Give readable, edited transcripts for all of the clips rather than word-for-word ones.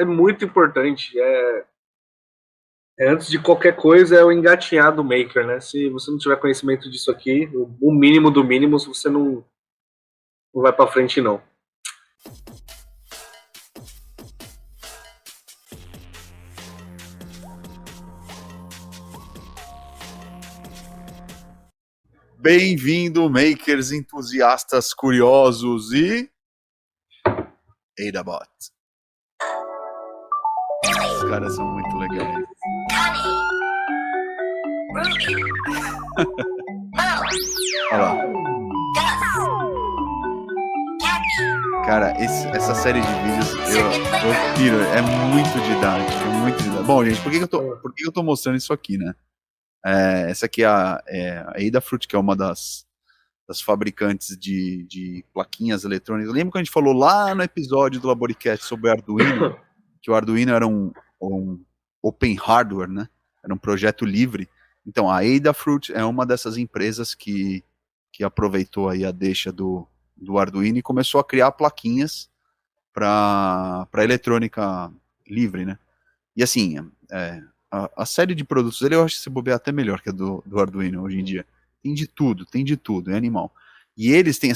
é muito importante. Antes de qualquer coisa, é o engatinhar do maker, né? Se você não tiver conhecimento disso aqui, o mínimo do mínimo, você não vai para frente, não. Bem-vindo, makers, entusiastas, curiosos e... Adabot. Os caras são muito legais. Olha lá. Cara, essa série de vídeos eu piro, é muito didático, Bom, gente, por que eu tô mostrando isso aqui, né? Essa aqui é a Adafruit, que é uma das fabricantes de plaquinhas eletrônicas. Lembra que a gente falou lá no episódio do Laboricast sobre o Arduino? Que o Arduino era um open hardware, né? Era um projeto livre. Então, a Adafruit é uma dessas empresas que aproveitou aí a deixa do Arduino e começou a criar plaquinhas para eletrônica livre, né? E assim, a série de produtos dele eu acho que se bobear até melhor que a do Arduino hoje em dia. Tem de tudo, é animal. E eles têm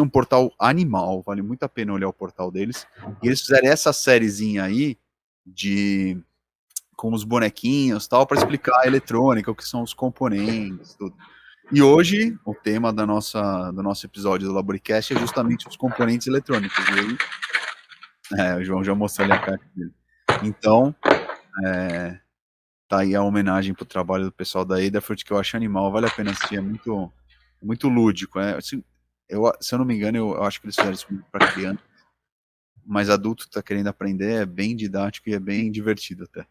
um portal animal, vale muito a pena olhar o portal deles. E eles fizeram essa sériezinha aí com os bonequinhos tal, para explicar a eletrônica, o que são os componentes, tudo. E hoje, o tema do nosso episódio do Laboricast é justamente os componentes eletrônicos. E aí, o João já mostrou ali a carta dele. Então, tá aí a homenagem pro trabalho do pessoal da Adafruit, que eu acho animal, vale a pena assistir, é muito lúdico. Assim, se eu não me engano, eu acho que eles fizeram isso para criança, mas adulto que tá querendo aprender, é bem didático e é bem divertido até.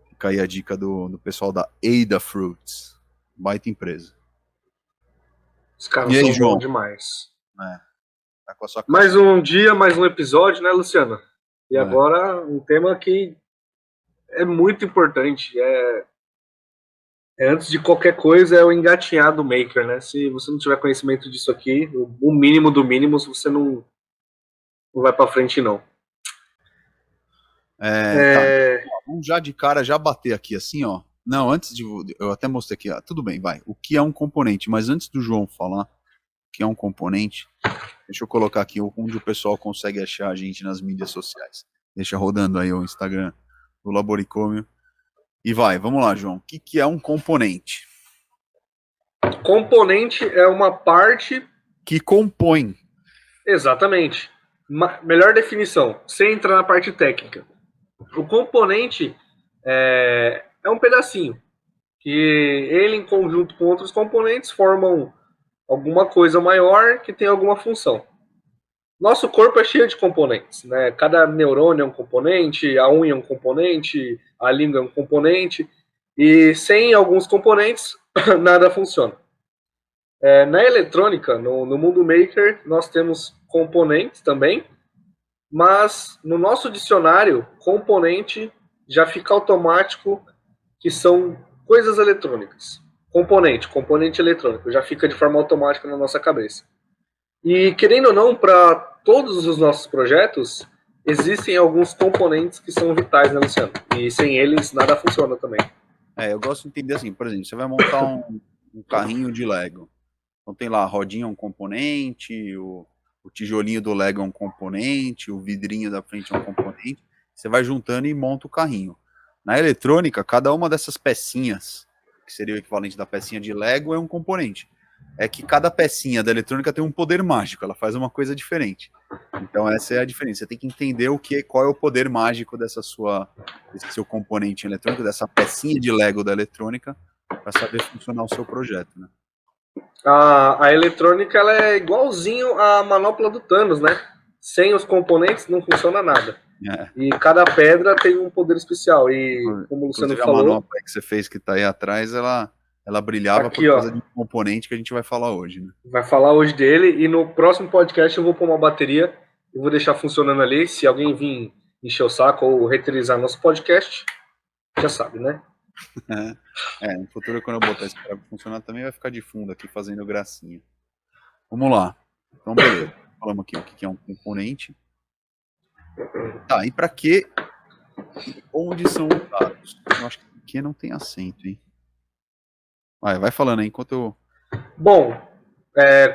Fica aí a dica do pessoal da Adafruit, baita empresa. Os caras e aí, são João? Bons demais. Tá com a sua cara. Mais um dia, mais um episódio, né, Luciano? E agora um tema que é muito importante. Antes de qualquer coisa, é o engatinhar do maker, né? Se você não tiver conhecimento disso aqui, o mínimo do mínimo, você não vai para frente, não. Tá. Vamos já de cara, já bater aqui assim, ó. Não, antes de... Eu até mostrei aqui, ó. Tudo bem, vai. O que é um componente? Mas antes do João falar o que é um componente, deixa eu colocar aqui onde o pessoal consegue achar a gente nas mídias sociais. Deixa rodando aí o Instagram do Laboricômio. E vai, vamos lá, João. O que é um componente? Componente é uma parte... que compõe. Exatamente. Melhor definição, sem entrar na parte técnica. O componente é um pedacinho, que ele, em conjunto com outros componentes, formam alguma coisa maior que tem alguma função. Nosso corpo é cheio de componentes, né? Cada neurônio é um componente, a unha é um componente, a língua é um componente, e sem alguns componentes, nada funciona. Na eletrônica, no mundo maker, nós temos componentes também, mas no nosso dicionário, componente já fica automático que são coisas eletrônicas. Componente eletrônico, já fica de forma automática na nossa cabeça. E querendo ou não, para todos os nossos projetos, existem alguns componentes que são vitais, né, Luciano? E sem eles, nada funciona também. Eu gosto de entender assim, por exemplo, você vai montar um carrinho de Lego. Então tem lá a rodinha é um componente, o tijolinho do Lego é um componente, o vidrinho da frente é um componente. Você vai juntando e monta o carrinho. Na eletrônica, cada uma dessas pecinhas, que seria o equivalente da pecinha de Lego, é um componente. É que cada pecinha da eletrônica tem um poder mágico, ela faz uma coisa diferente. Então essa é a diferença. Você tem que entender qual é o poder mágico desse seu componente eletrônico, dessa pecinha de Lego da eletrônica, para saber funcionar o seu projeto, né? A eletrônica ela é igualzinho à manopla do Thanos, né? Sem os componentes não funciona nada. E cada pedra tem um poder especial. E como o Luciano falou... a manopla que você fez que tá aí atrás, ela brilhava aqui, por causa de um componente que a gente vai falar hoje, né? Vai falar hoje dele, e no próximo podcast eu vou pôr uma bateria e vou deixar funcionando ali. Se alguém vir encher o saco ou reterizar nosso podcast, já sabe, né? No futuro, quando eu botar esse para funcionar, também vai ficar de fundo aqui fazendo gracinha. Vamos lá. Então, beleza. Falamos aqui o que é um componente. Tá, e para que E onde são usados? Eu acho que aqui não tem acento, hein? Vai falando aí enquanto eu. Bom,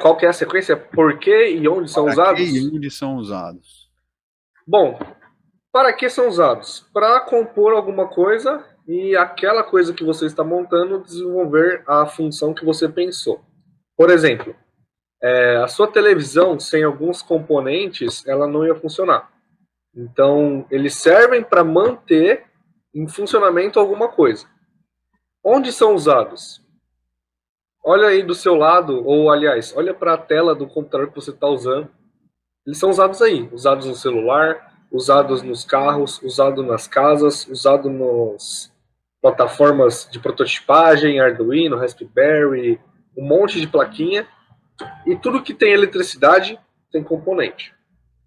qual que é a sequência? Por que e onde são Para que usados? e onde são usados? Bom, para que são usados? Para compor alguma coisa e aquela coisa que você está montando desenvolver a função que você pensou. Por exemplo, a sua televisão sem alguns componentes, ela não ia funcionar. Então, eles servem para manter em funcionamento alguma coisa. Onde são usados? Olha aí do seu lado, ou aliás, olha para a tela do computador que você está usando. Eles são usados aí, usados no celular, usados nos carros, usados nas casas, usados nas plataformas de prototipagem, Arduino, Raspberry, um monte de plaquinha. E tudo que tem eletricidade tem componente.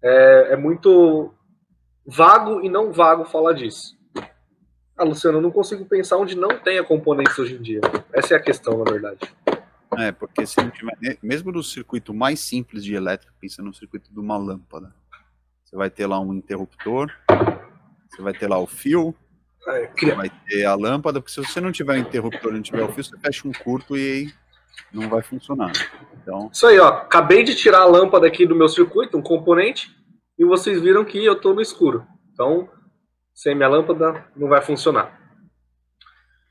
É muito vago e não vago falar disso. Luciano, eu não consigo pensar onde não tenha componentes hoje em dia. Essa é a questão, na verdade. Porque se não tiver, mesmo no circuito mais simples de elétrica, pensa no circuito de uma lâmpada. Você vai ter lá um interruptor, você vai ter lá o fio, você vai ter a lâmpada, porque se você não tiver o interruptor e não tiver o fio, você fecha um curto e aí não vai funcionar. Então... Isso aí, ó. Acabei de tirar a lâmpada aqui do meu circuito, um componente, e vocês viram que eu estou no escuro. Então, sem minha lâmpada, não vai funcionar.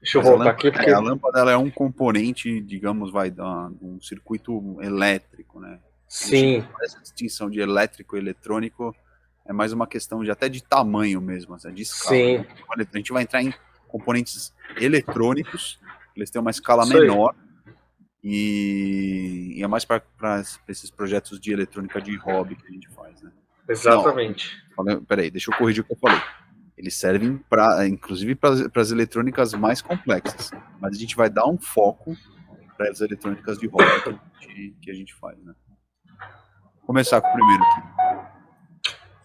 Deixa eu voltar aqui. Porque... a lâmpada ela é um componente, digamos, vai dar um circuito elétrico, né? Sim. Essa distinção de elétrico e eletrônico é mais uma questão de até de tamanho mesmo, assim, de escala. Sim. A gente vai entrar em componentes eletrônicos, eles têm uma escala menor e é mais para esses projetos de eletrônica de hobby que a gente faz, né? Exatamente. Peraí, deixa eu corrigir o que eu falei. Eles servem inclusive para as eletrônicas mais complexas, mas a gente vai dar um foco para as eletrônicas de hobby que a gente faz, né? Vou começar com o primeiro aqui.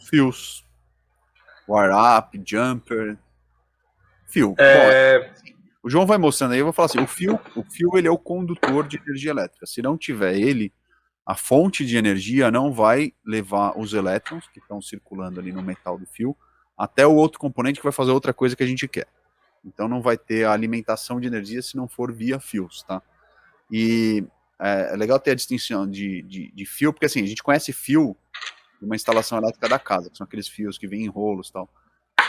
Fios, wire-up, jumper, fio. O João vai mostrando aí, eu vou falar assim, o fio ele é o condutor de energia elétrica. Se não tiver ele, a fonte de energia não vai levar os elétrons que estão circulando ali no metal do fio até o outro componente que vai fazer outra coisa que a gente quer. Então não vai ter a alimentação de energia se não for via fios, tá? E é legal ter a distinção de fio, porque assim, a gente conhece fio de uma instalação elétrica da casa, que são aqueles fios que vêm em rolos e tal.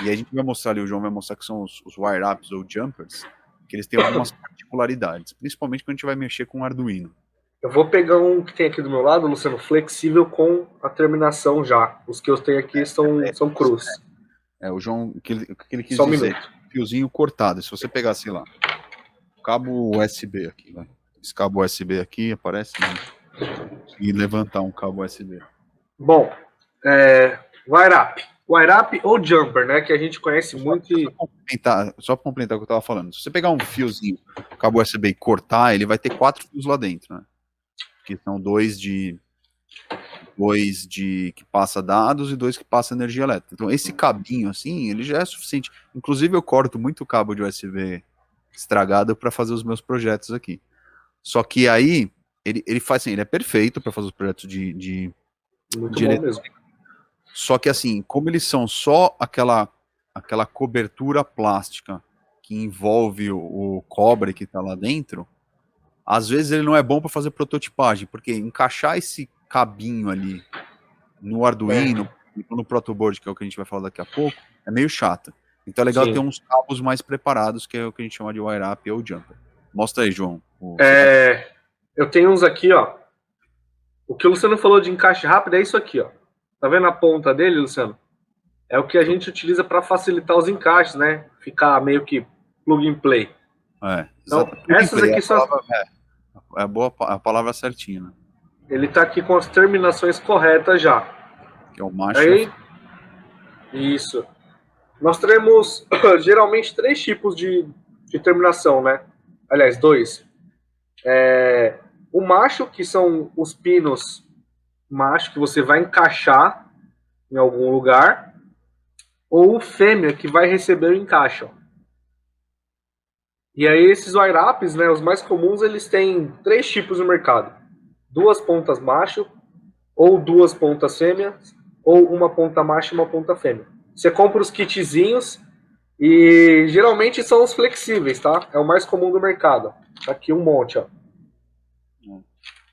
E a gente vai mostrar ali, o João vai mostrar que são os wire-ups ou jumpers, que eles têm algumas particularidades, principalmente quando a gente vai mexer com Arduino. Eu vou pegar um que tem aqui do meu lado, Luciano, flexível com a terminação já. Os que eu tenho aqui são cruz. O João, o que ele quis Só um dizer, minuto. Fiozinho cortado. Se você pegar, sei lá, cabo USB aqui, vai. Esse cabo USB aqui aparece, né? E levantar um cabo USB. Bom, wire-up. Wire-up ou jumper, né? Que a gente conhece muito. Só para complementar o que eu estava falando. Se você pegar um fiozinho, cabo USB e cortar, ele vai ter 4 fios lá dentro, né? Que são dois que passa dados e 2 que passa energia elétrica. Então esse cabinho assim, ele já é suficiente. Inclusive eu corto muito cabo de USB estragado para fazer os meus projetos aqui. Só que aí ele faz assim, ele é perfeito para fazer os projetos de muito bom mesmo. Só que assim, como eles são só aquela cobertura plástica que envolve o cobre que está lá dentro, às vezes ele não é bom para fazer prototipagem, porque encaixar esse cabinho ali no Arduino, no protoboard, que é o que a gente vai falar daqui a pouco, é meio chato. Então é legal ter uns cabos mais preparados, que é o que a gente chama de wire-up ou jumper. Mostra aí, João. Eu tenho uns aqui, ó. O que o Luciano falou de encaixe rápido é isso aqui, ó. Tá vendo a ponta dele, Luciano? É o que a gente utiliza para facilitar os encaixes, né? Ficar meio que plug and play. Então, essas aqui são a palavra certinha, né? Ele tá aqui com as terminações corretas já. Que é o macho. Isso. Nós temos geralmente 3 tipos de terminação, né? Aliás, 2. O macho, que são os pinos macho, que você vai encaixar em algum lugar. Ou o fêmea, que vai receber o encaixe. Ó. E aí esses wire-ups, né, os mais comuns, eles têm 3 tipos no mercado. 2 pontas macho, ou 2 pontas fêmea, ou uma ponta macho e uma ponta fêmea. Você compra os kitzinhos e geralmente são os flexíveis, tá? É o mais comum do mercado. Tá aqui um monte, ó.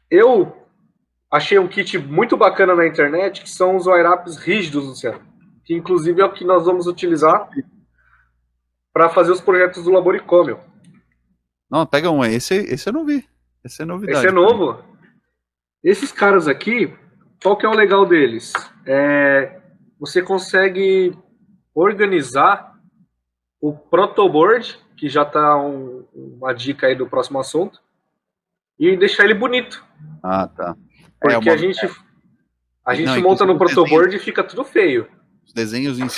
Eu achei um kit muito bacana na internet, que são os wire-ups rígidos, Luciano. Que inclusive é o que nós vamos utilizar para fazer os projetos do Laboricômio. Não, pega um aí. Esse eu não vi. Esse é novidade. Esse é novo. Esses caras aqui, qual que é o legal deles? Você consegue organizar o protoboard, que já tá uma dica aí do próximo assunto, e deixar ele bonito. Ah, tá. Porque a gente monta no protoboard e fica tudo feio. Os desenhos em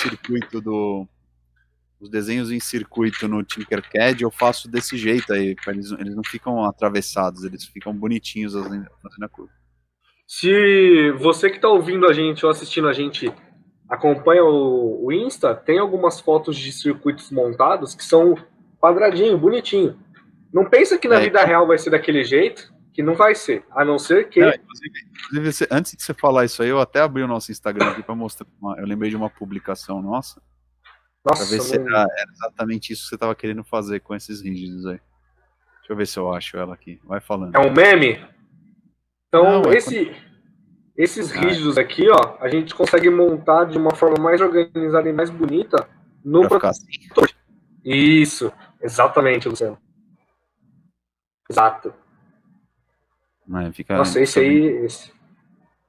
circuito no Tinkercad eu faço desse jeito aí, eles não ficam atravessados, eles ficam bonitinhos fazendo a curva. Se você que está ouvindo a gente ou assistindo a gente acompanha o Insta, tem algumas fotos de circuitos montados que são quadradinho, bonitinho. Não pensa que na vida real vai ser daquele jeito, que não vai ser, a não ser que... Inclusive, antes de você falar isso aí, eu até abri o nosso Instagram aqui para mostrar, eu lembrei de uma publicação nossa, para ver se era exatamente isso que você estava querendo fazer com esses rígidos aí. Deixa eu ver se eu acho ela aqui, vai falando. É um meme? Então, esses rígidos aqui, ó, a gente consegue montar de uma forma mais organizada e mais bonita no protoboard. Assim. Isso, exatamente, Luciano. Exato. Nossa, esse aí,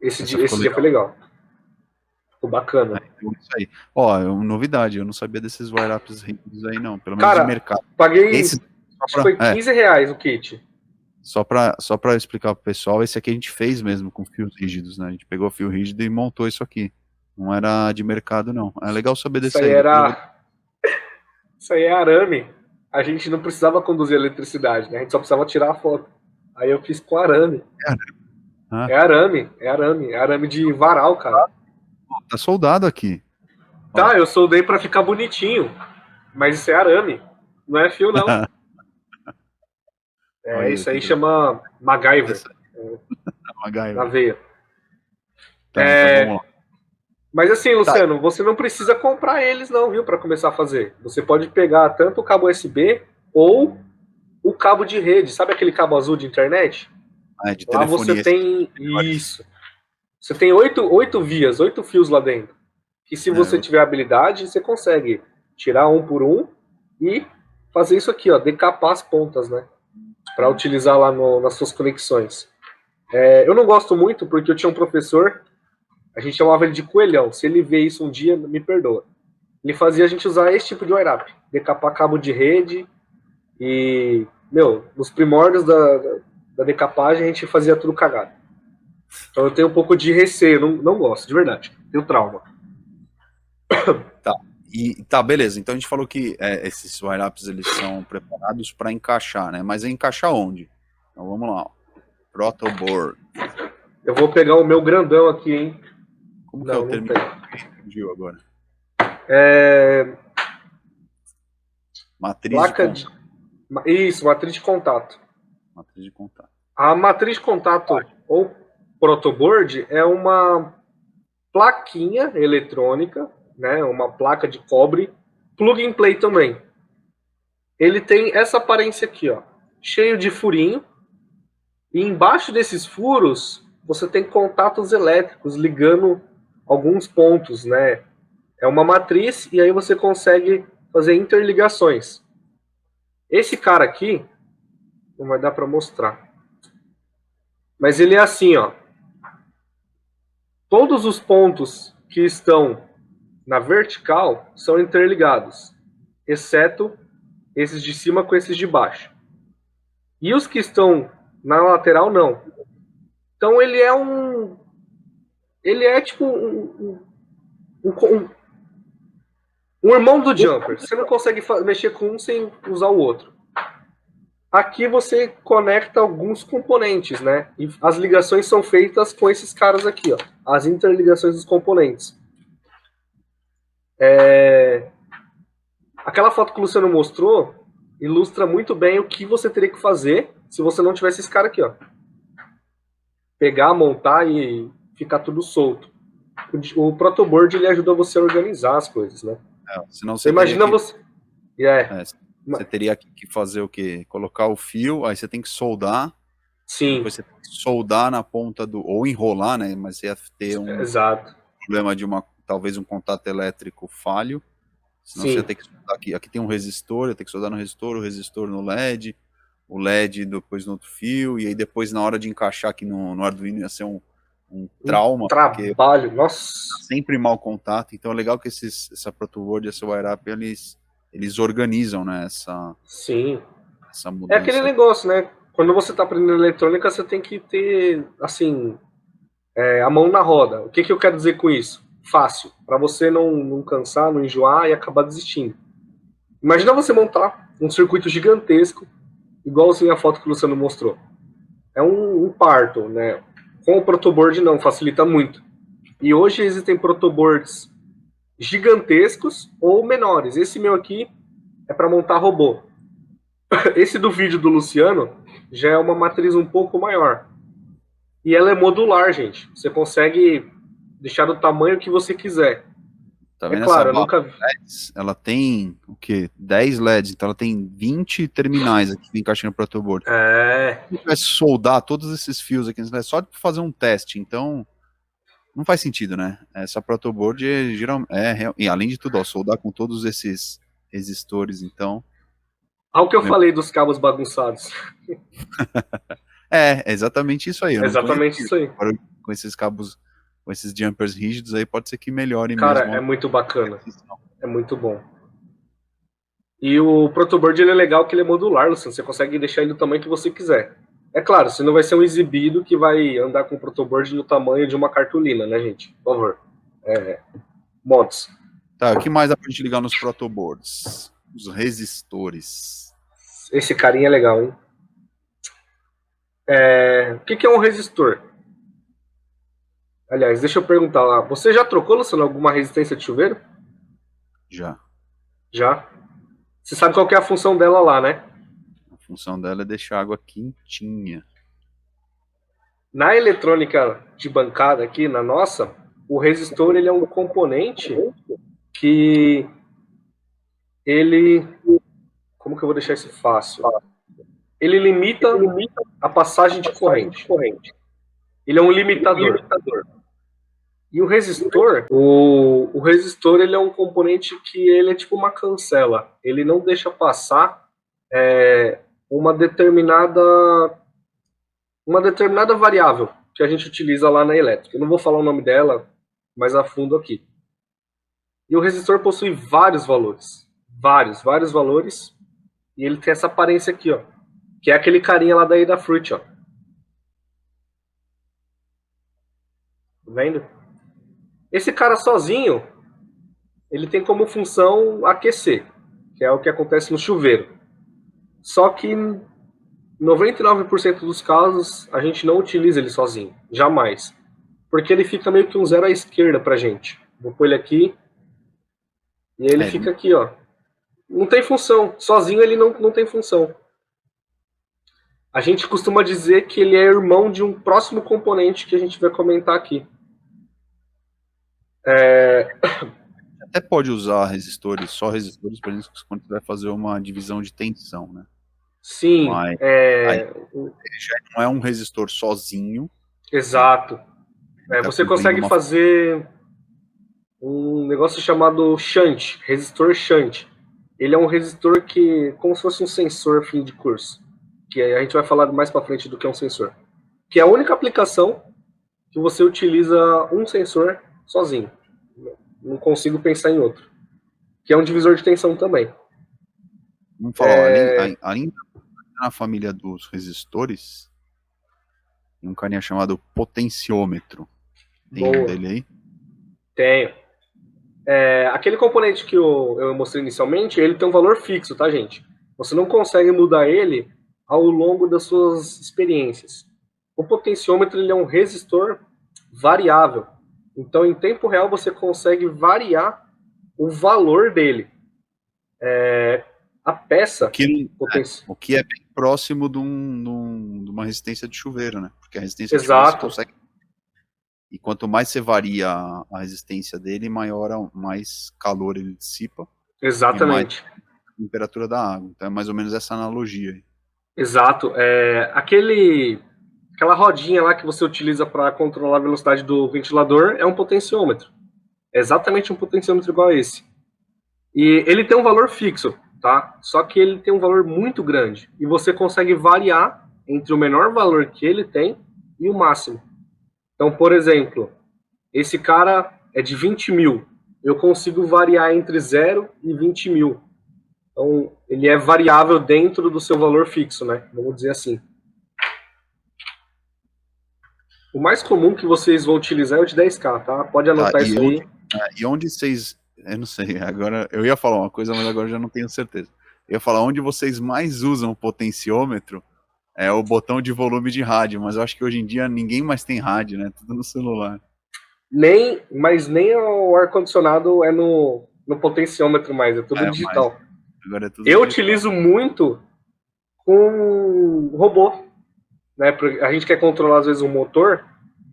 esse dia foi legal. Ficou bacana. Isso aí. Ó, novidade, eu não sabia desses wire-ups rígidos aí não, pelo menos de mercado. Paguei, foi R$15 o kit. Só pra explicar pro pessoal, esse aqui a gente fez mesmo com fios rígidos, né? A gente pegou fio rígido e montou isso aqui. Não era de mercado, não. É legal saber desse aí. Isso aí é arame. A gente não precisava conduzir eletricidade, né? A gente só precisava tirar a foto. Aí eu fiz com arame. É arame de varal, cara. Tá soldado aqui. Tá, eu soldei pra ficar bonitinho. Mas isso é arame. Não é fio, não. Isso aí chama MacGyver. MacGyver. Na veia. Tá, então vamos lá. Mas assim, Luciano, você não precisa comprar eles não, viu, para começar a fazer. Você pode pegar tanto o cabo USB ou o cabo de rede. Sabe aquele cabo azul de internet? De lá telefonia. você tem isso. Você tem 8 vias, 8 fios lá dentro. Que se você tiver habilidade, você consegue tirar um por um e fazer isso aqui, ó, decapar as pontas, né? Para utilizar lá nas suas conexões. Eu não gosto muito porque eu tinha um professor, a gente chamava ele de coelhão. Se ele ver isso um dia, me perdoa. Ele fazia a gente usar esse tipo de wire-up, decapar cabo de rede e, nos primórdios da decapagem a gente fazia tudo cagado. Então eu tenho um pouco de receio, não gosto, de verdade. Tenho trauma. Tá, beleza. Então a gente falou que esses wire-ups eles são preparados para encaixar, né? Mas é encaixar onde? Então vamos lá. Protoboard. Eu vou pegar o meu grandão aqui, hein? Como que é o termo? Fugiu agora. Matriz de contato. Isso, matriz de contato. Matriz de contato. A matriz de contato ou protoboard é uma plaquinha eletrônica, né? Uma placa de cobre, plug and play também. Ele tem essa aparência aqui, ó, cheio de furinho. E embaixo desses furos você tem contatos elétricos ligando alguns pontos, né? É uma matriz e aí você consegue fazer interligações. Esse cara aqui não vai dar para mostrar, mas ele é assim, ó. Todos os pontos que estão na vertical são interligados, exceto esses de cima com esses de baixo. E os que estão na lateral não. Então ele é tipo um irmão do jumper. Você não consegue mexer com um sem usar o outro. Aqui você conecta alguns componentes, né? E as ligações são feitas com esses caras aqui, ó. As interligações dos componentes. Aquela foto que o Luciano mostrou ilustra muito bem o que você teria que fazer se você não tivesse esse cara aqui, ó. Pegar, montar e ficar tudo solto. o protoboard ele ajuda você a organizar as coisas, né? Senão Você imagina que, você... você teria que fazer o quê? Colocar o fio, aí você tem que soldar, Sim, depois você tem que soldar na ponta do... Ou enrolar, né? Mas você ia ter um exato. problema de talvez um contato elétrico falho. Senão você ia Sim, ter que soldar aqui. Aqui tem um resistor, ia ter que soldar no resistor, o resistor no LED, o LED depois no outro fio, e aí depois na hora de encaixar aqui no Arduino ia ser um trauma, porque trabalho, nossa. sempre mau contato. Então é legal que essa protoboard e essa wire-up, eles organizam, né, Sim. essa É aquele mudança. negócio, né? Quando você está aprendendo eletrônica, você tem que ter, assim, a mão na roda. O que, que eu quero dizer com isso? Fácil, para você não cansar, não enjoar e acabar desistindo. Imagina você montar um circuito gigantesco, igual assim a foto que o Luciano mostrou. É um parto, né? Com o protoboard não, facilita muito. E hoje existem protoboards gigantescos ou menores. Esse meu aqui é para montar robô. Esse do vídeo do Luciano já é uma matriz um pouco maior. E ela é modular, gente. Você consegue deixar do tamanho que você quiser. Tá É vendo essa claro, eu barra nunca. de LEDs? Ela tem o quê? 10 LEDs, então ela tem 20 terminais aqui encaixando no protoboard. É. Se tivesse soldar todos esses fios aqui, é só para fazer um teste, então não faz sentido, né? Essa protoboard e além de tudo, ó, soldar com todos esses resistores, então. Olha o que eu Meu, falei dos cabos bagunçados. é exatamente isso aí. Eu É não exatamente conhecia. isso aí. Agora, com esses cabos, com esses jumpers rígidos aí, pode ser que melhore Cara, mesmo é a muito bacana. precisão. É muito bom. E o protoboard ele é legal que ele é modular, Luciano. Você consegue deixar ele do tamanho que você quiser. É claro, você não vai ser um exibido que vai andar com o protoboard no tamanho de uma cartolina, né, gente? Por favor. Mods. Tá, o que mais dá pra gente ligar nos protoboards? Os resistores. Esse carinha é legal, hein? O que é um resistor? Aliás, deixa eu perguntar lá. Você já trocou, Luciano, alguma resistência de chuveiro? Já. Já. Você sabe qual que é a função dela lá, né? A função dela é deixar a água quentinha. Na eletrônica de bancada aqui, na nossa, o resistor ele é um componente que ele... Como que eu vou deixar isso fácil? Ele limita a passagem de corrente. Ele é um limitador. E o resistor, o resistor ele é um componente que ele é tipo uma cancela. Ele não deixa passar uma determinada variável que a gente utiliza lá na elétrica. Eu não vou falar o nome dela mais a fundo aqui. E o resistor possui vários valores. Vários valores. E ele tem essa aparência aqui, ó. Que é aquele carinha lá da Adafruit, ó. Tá vendo? Esse cara sozinho, ele tem como função aquecer, que é o que acontece no chuveiro. Só que em 99% dos casos, a gente não utiliza ele sozinho. Jamais. Porque ele fica meio que um zero à esquerda pra gente. Vou pôr ele aqui. E ele fica aqui, ó. Não tem função. Sozinho ele não tem função. A gente costuma dizer que ele é irmão de um próximo componente que a gente vai comentar aqui. Até pode usar resistores, só resistores, por exemplo, quando você vai fazer uma divisão de tensão, né? Sim. Mas aí já não é um resistor sozinho. Exato. Tá Você consegue fazer um negócio chamado shunt, resistor shunt. Ele é um resistor que, como se fosse um sensor fim de curso, que a gente vai falar mais para frente do que é um sensor, que é a única aplicação que você utiliza um sensor sozinho. Não consigo pensar em outro. Que é um divisor de tensão também. Vamos falar, além na família dos resistores, tem um carinha chamado potenciômetro. Tem um dele aí? Tenho. Aquele componente que eu mostrei inicialmente, ele tem um valor fixo, tá, gente? Você não consegue mudar ele ao longo das suas experiências. O potenciômetro ele é um resistor variável. Então, em tempo real, você consegue variar o valor dele. A peça... O que é bem próximo de uma resistência de chuveiro, né? Porque a resistência de Exato. chuveiro você consegue E quanto mais você varia a resistência dele, mais calor ele dissipa e mais Exatamente. temperatura da água. Então é mais ou menos essa analogia aí. Exato. Aquela rodinha lá que você utiliza para controlar a velocidade do ventilador é um potenciômetro. É exatamente um potenciômetro igual a esse. E ele tem um valor fixo, tá? Só que ele tem um valor muito grande. E você consegue variar entre o menor valor que ele tem e o máximo. Então, por exemplo, esse cara é de 20 mil. Eu consigo variar entre 0 e 20 mil. Então, ele é variável dentro do seu valor fixo, né? Vamos dizer assim. O mais comum que vocês vão utilizar é o de 10K, tá? Pode anotar isso aí. E onde vocês... Eu não sei, agora... Eu ia falar uma coisa, mas agora eu já não tenho certeza. Eu ia falar onde vocês mais usam o potenciômetro é o botão de volume de rádio, mas eu acho que hoje em dia ninguém mais tem rádio, né? Tudo no celular. Mas nem o ar-condicionado é no potenciômetro mais, é tudo digital. Agora é tudo eu digital. utilizo muito com robô, né? A gente quer controlar às vezes o motor,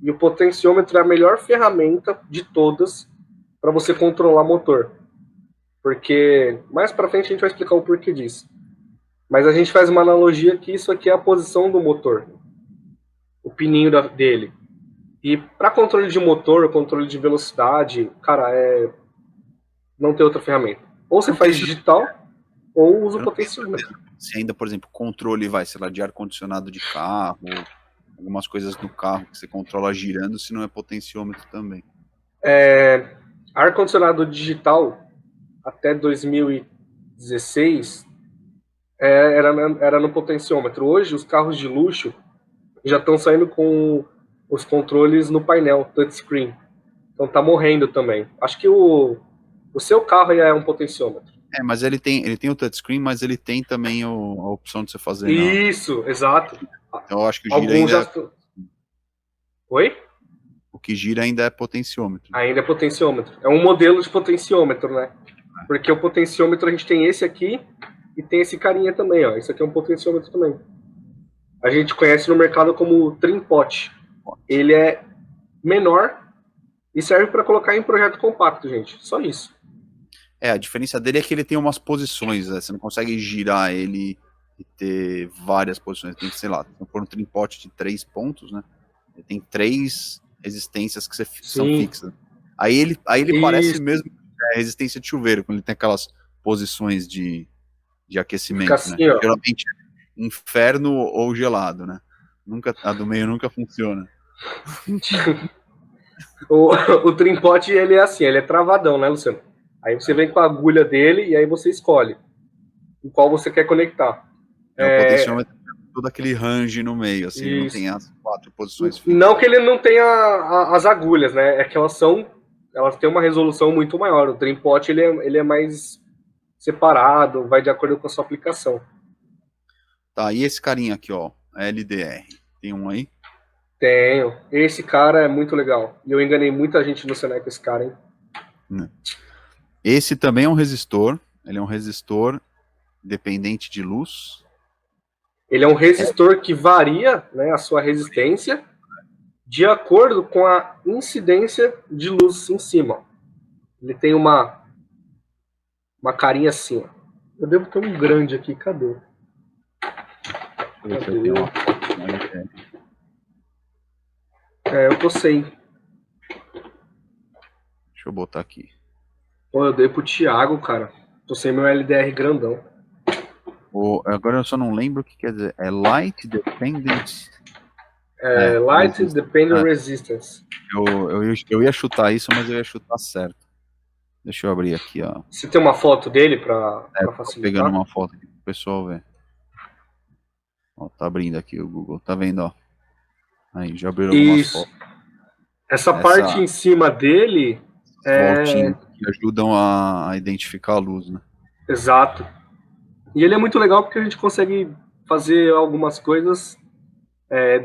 e o potenciômetro é a melhor ferramenta de todas para você controlar motor. Porque mais para frente a gente vai explicar o porquê disso. Mas a gente faz uma analogia que isso aqui é a posição do motor, o pininho dele. E para controle de motor, controle de velocidade, cara, não tem outra ferramenta. Ou você faz digital, ou usa o potenciômetro. Se ainda, por exemplo, controle, sei lá, de ar-condicionado de carro, algumas coisas do carro que você controla girando, se não é potenciômetro também. Ar-condicionado digital, até 2016, era no potenciômetro. Hoje, os carros de luxo já estão saindo com os controles no painel, touchscreen. Então tá morrendo também. Acho que o seu carro é um potenciômetro. Mas ele tem o touchscreen, mas ele tem também a opção de você fazer... Isso, exato. Então eu acho que o gira ainda... Oi? O que gira ainda é potenciômetro. Ainda é potenciômetro. É um modelo de potenciômetro, né? Porque o potenciômetro a gente tem esse aqui e tem esse carinha também, ó. Esse aqui é um potenciômetro também. A gente conhece no mercado como Trimpot. Ele é menor e serve para colocar em projeto compacto, gente. Só isso. A diferença dele é que ele tem umas posições, né? Você não consegue girar ele e ter várias posições. Tem que, sei lá, se for um Trimpot de 3 pontos, né? Ele tem 3 resistências que são fixas. Aí ele parece mesmo resistência de chuveiro, quando ele tem aquelas posições de aquecimento, assim, né? Geralmente inferno ou gelado, né? A do meio nunca funciona. o Trimpot, ele é assim, ele é travadão, né, Luciano? Aí você vem com a agulha dele e aí você escolhe em qual você quer conectar. O potenciômetro tem todo aquele range no meio, assim, ele não tem as 4 posições fixas. Não que ele não tenha as agulhas, né? É que elas têm uma resolução muito maior. O Trimpot, ele é mais separado, vai de acordo com a sua aplicação. Tá, e esse carinha aqui, ó, LDR, tem um aí? Tenho. Esse cara é muito legal. E eu enganei muita gente no Senai com esse cara, hein? Esse também é um resistor. Ele é um resistor dependente de luz. Ele é um resistor que varia, né, a sua resistência de acordo com a incidência de luz em cima. Ele tem uma carinha assim, ó. Eu devo ter um grande aqui, cadê? Eu tô sem. Deixa eu botar aqui. Pô, eu dei pro Thiago, cara. Tô sem meu LDR grandão. Agora eu só não lembro o que quer dizer. É Light Dependent... Light Dependent Resistance. Eu ia chutar isso, mas eu ia chutar certo. Deixa eu abrir aqui, ó. Você tem uma foto dele pra facilitar? Tô pegando uma foto aqui pro pessoal ver. Ó, tá abrindo aqui o Google. Tá vendo, ó? Aí, já abriram algumas fotos. Essa parte em cima dele... Voltinhas que ajudam a identificar a luz, né? Exato. E ele é muito legal porque a gente consegue fazer algumas coisas,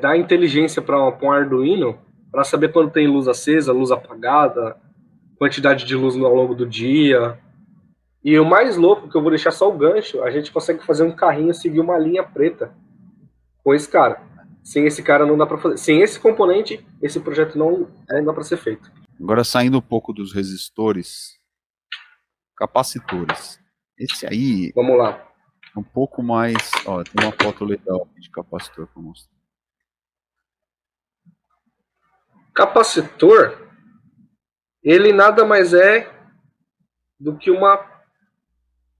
dar inteligência para um Arduino, para saber quando tem luz acesa, luz apagada, quantidade de luz ao longo do dia. E o mais louco, que eu vou deixar só o gancho, a gente consegue fazer um carrinho seguir uma linha preta com esse cara. Sem esse cara não dá para fazer. Sem esse componente, esse projeto não dá para ser feito. Agora, saindo um pouco dos resistores, capacitores. Esse aí Vamos lá. é um pouco mais... Ó, tem uma foto legal aqui de capacitor para mostrar. Capacitor, ele nada mais é do que uma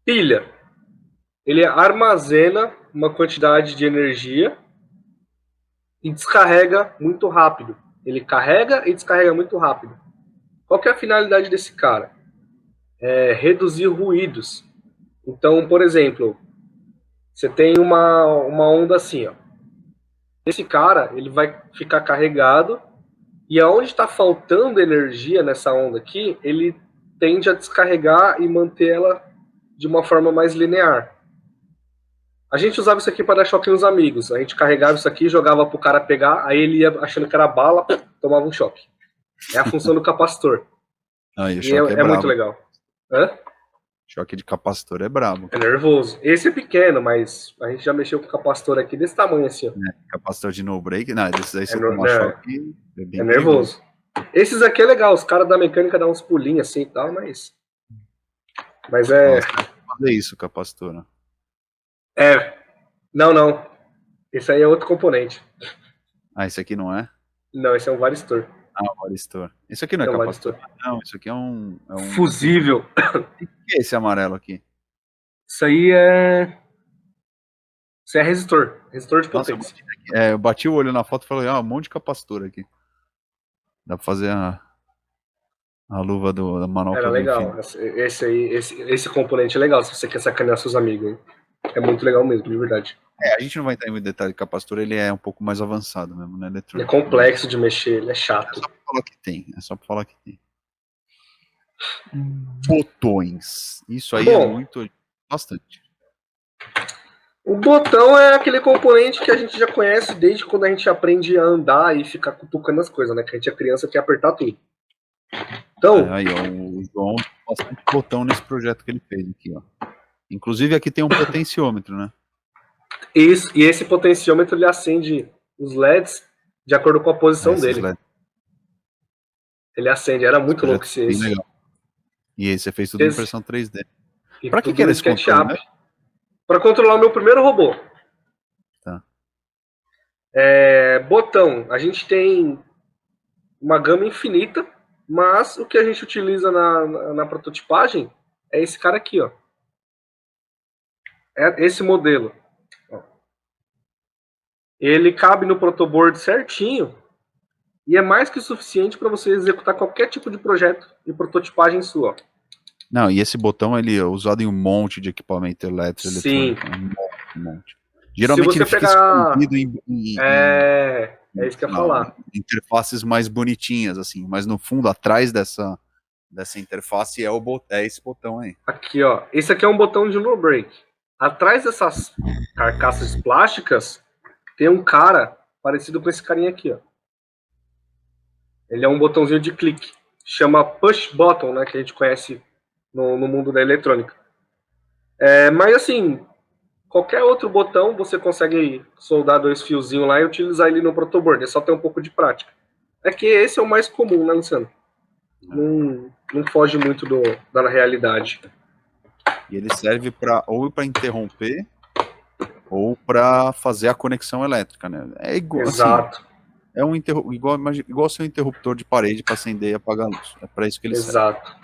pilha. Ele armazena uma quantidade de energia e descarrega muito rápido. Ele carrega e descarrega muito rápido. Qual que é a finalidade desse cara? É reduzir ruídos. Então, por exemplo, você tem uma onda assim, ó. Esse cara, ele vai ficar carregado e aonde está faltando energia nessa onda aqui, ele tende a descarregar e manter ela de uma forma mais linear. A gente usava isso aqui para dar choque nos amigos. A gente carregava isso aqui, jogava pro cara pegar, aí ele ia achando que era bala, tomava um choque. É a função do capacitor. Aí, o E choque é muito legal. Hã? Choque de capacitor é brabo. É nervoso. Esse é pequeno, mas a gente já mexeu com capacitor aqui desse tamanho assim, ó. Capacitor de no break, não, desses aí você no- choque. É nervoso. Esses aqui é legal, os caras da mecânica dão uns pulinhos assim e tal, mas é. Nossa, fazer isso, capacitor, né? Não. Esse aí é outro componente. Ah, esse aqui não é? Não, esse é um varistor. Ah, o varistor. Esse aqui não é, É um capacitor? varistor. Não, isso aqui é um Fusível. O que é esse amarelo aqui? Isso aí é. Isso é resistor. Resistor de Nossa, potência. eu bati o olho na foto e falei, um monte de capacitor aqui. Dá pra fazer a luva da manopla. Era legal. Esse componente é legal se você quer sacanear seus amigos. Hein? É muito legal mesmo, de verdade. A gente não vai entrar em muito detalhe. Capacitor, ele é um pouco mais avançado mesmo, né? Ele é complexo de mexer, ele é chato. É só pra falar que tem. É só pra falar que tem. Botões. Isso aí é muito... Bastante. O botão é aquele componente que a gente já conhece desde quando a gente aprende a andar e ficar cutucando as coisas, né? Que a gente é criança quer apertar tudo. Então... Aí, ó, o João tem bastante botão nesse projeto que ele fez aqui, ó. Inclusive aqui tem um potenciômetro, né? Isso, e esse potenciômetro ele acende os LEDs de acordo com a posição dele. LED. Ele acende, era muito louco esse. Legal. E aí você fez tudo em impressão 3D. Pra que era esse controle, né? Para controlar o meu primeiro robô. Tá. Botão, a gente tem uma gama infinita, mas o que a gente utiliza na prototipagem é esse cara aqui, ó. É esse modelo. Ele cabe no protoboard certinho e é mais que o suficiente para você executar qualquer tipo de projeto e prototipagem sua. Não, e esse botão ele é usado em um monte de equipamento elétrico. Sim. Um monte. Geralmente ele fica escondido é isso que eu ia falar. Interfaces mais bonitinhas, assim, mas no fundo, atrás dessa interface é esse botão aí. Aqui, ó. Esse aqui é um botão de no break. Atrás dessas carcaças plásticas tem um cara parecido com esse carinha aqui, ó. Ele é um botãozinho de clique. Chama push button, né? Que a gente conhece no mundo da eletrônica. Mas assim, qualquer outro botão você consegue soldar 2 fiozinhos lá e utilizar ele no protoboard. É só ter um pouco de prática. É que esse é o mais comum, né, Luciano? Não foge muito da realidade. E ele serve ou para interromper ou para fazer a conexão elétrica, né? É igual. Exato. Assim, é igual seu interruptor de parede para acender e apagar a luz. É para isso que ele serve. Exato.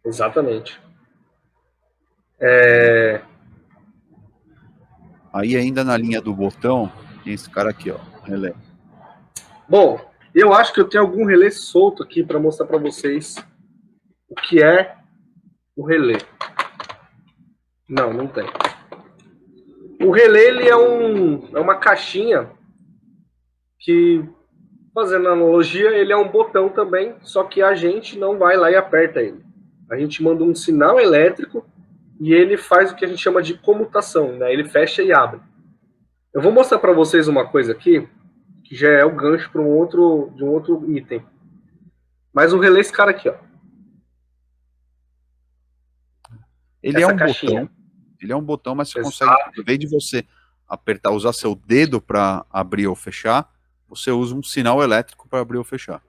Exatamente. Aí ainda na linha do botão, tem esse cara aqui, ó, relé. Bom, eu acho que eu tenho algum relé solto aqui para mostrar para vocês o que é o relé. Não tem. O relé ele é uma caixinha que, fazendo analogia, ele é um botão também, só que a gente não vai lá e aperta ele. A gente manda um sinal elétrico e ele faz o que a gente chama de comutação, né? Ele fecha e abre. Eu vou mostrar para vocês uma coisa aqui, que já é o gancho para um outro item. Mas o relé é esse cara aqui, ó. Ele é um botão, mas você consegue, em vez de você apertar, usar seu dedo para abrir ou fechar, você usa um sinal elétrico para abrir ou fechar.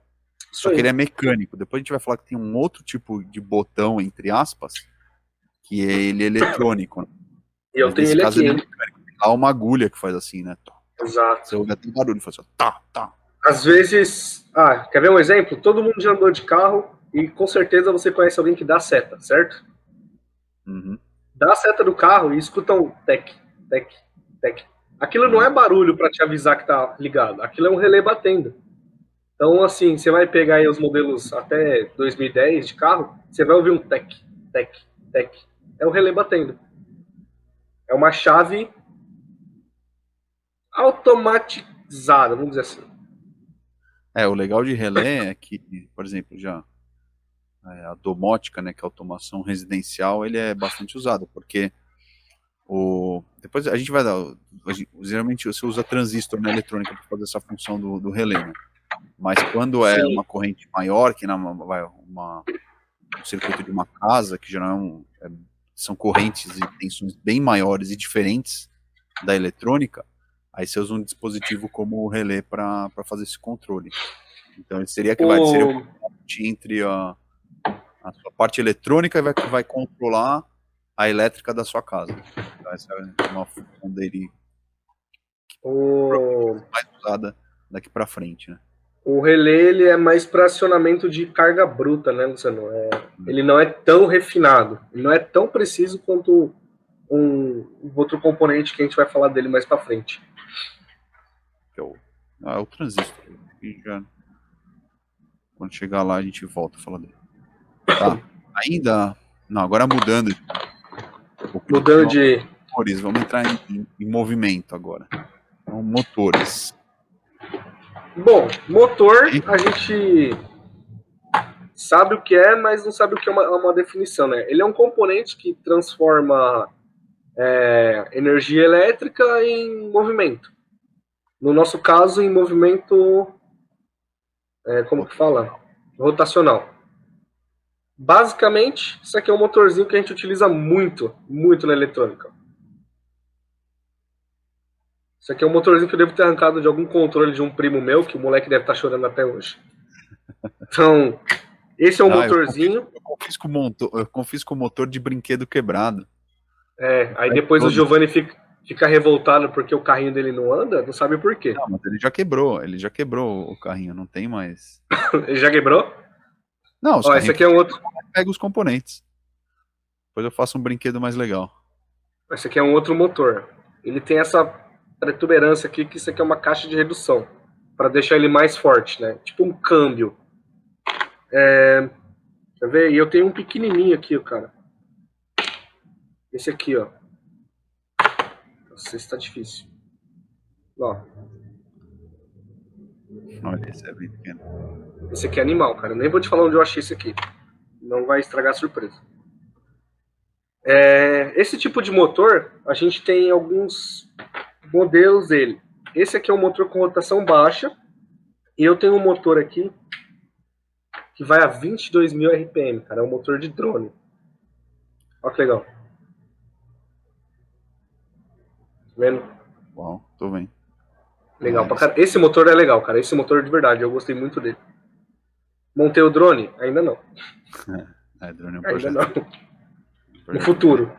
Só que ele é mecânico. Depois a gente vai falar que tem um outro tipo de botão, entre aspas, que ele é eletrônico. Né? E eu tenho ele aqui, ele é mecânico. Tem lá uma agulha que faz assim, né? Exato. Você ouve até barulho, faz assim, tá, tá. Às vezes, quer ver um exemplo? Todo mundo já andou de carro e com certeza você conhece alguém que dá seta, certo? Uhum. Dá a seta do carro e escuta um tec, tec, tec. Aquilo não é barulho para te avisar que tá ligado, aquilo é um relé batendo. Então, assim, você vai pegar aí os modelos até 2010 de carro, você vai ouvir um tec, tec, tec. É o relé batendo. É uma chave automatizada, vamos dizer assim. O legal de relé é que, por exemplo, já a domótica, né, que é a automação residencial, ele é bastante usado, porque depois a gente vai dar, geralmente você usa transistor na eletrônica para fazer essa função do relé, né? Mas quando é uma corrente maior, que um circuito de uma casa, que geralmente são correntes e tensões bem maiores e diferentes da eletrônica, aí você usa um dispositivo como o relé para fazer esse controle. Então ele seria o entre a sua parte eletrônica que vai controlar a elétrica da sua casa. Então essa é uma função dele mais usada daqui para frente, né? O relé ele é mais para acionamento de carga bruta, né, Luciano? Ele não é tão refinado, ele não é tão preciso quanto um outro componente que a gente vai falar dele mais para frente. Que é o transistor. E quando chegar lá a gente volta a falar dele. Tá. Ainda. Não, agora mudando. Mudando de. Motores, vamos entrar em movimento agora. Então, motores. Bom, motor a gente sabe o que é, mas não sabe o que é uma definição, né? Ele é um componente que transforma energia elétrica em movimento. No nosso caso, em movimento, como que fala? Rotacional. Basicamente, isso aqui é um motorzinho que a gente utiliza muito, muito na eletrônica. Isso aqui é um motorzinho que eu devo ter arrancado de algum controle de um primo meu, que o moleque deve estar chorando até hoje. Então, esse é um motorzinho. Eu confisco o motor de brinquedo quebrado. Aí depois o Giovanni fica revoltado porque o carrinho dele não anda, não sabe por quê. Não, mas ele já quebrou o carrinho, não tem mais. Ele já quebrou? Não, esse aqui é um outro. Pega os componentes. Depois eu faço um brinquedo mais legal. Esse aqui é um outro motor. Ele tem essa protuberância aqui, que isso aqui é uma caixa de redução, para deixar ele mais forte, né? Tipo um câmbio. Quer ver? E eu tenho um pequenininho aqui, cara. Esse aqui, ó. Nossa, esse tá difícil. Ó. Olha, esse é bem pequeno. Esse aqui é animal, cara. Eu nem vou te falar onde eu achei esse aqui. Não vai estragar a surpresa. Esse tipo de motor, a gente tem alguns modelos dele. Esse aqui é um motor com rotação baixa. E eu tenho um motor aqui que vai a 22.000 RPM, cara. É um motor de drone. Olha que legal. Tá vendo? Uau, tô vendo. Legal pra cara. Esse motor é legal, cara. Esse motor de verdade, eu gostei muito dele. Montei o drone? Ainda não. Drone é um Ainda projeto. não. No futuro.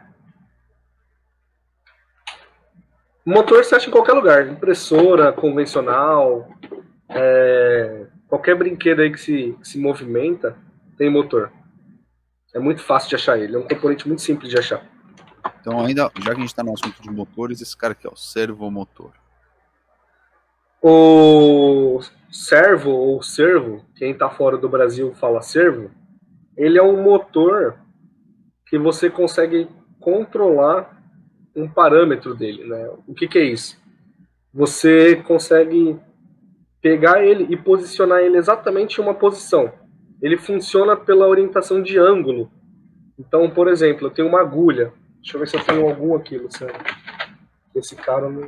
Motor você acha em qualquer lugar. Impressora, convencional, qualquer brinquedo aí que se movimenta, tem motor. É muito fácil de achar ele. É um componente muito simples de achar. Então, ainda, já que a gente está no assunto de motores, esse cara aqui, ó, servomotor. O servo, ou servo, quem está fora do Brasil fala servo, ele é um motor que você consegue controlar um parâmetro dele, né? O que é isso? Você consegue pegar ele e posicionar ele exatamente em uma posição. Ele funciona pela orientação de ângulo. Então, por exemplo, eu tenho uma agulha. Deixa eu ver se eu tenho algum aqui, Luciano. Esse cara não...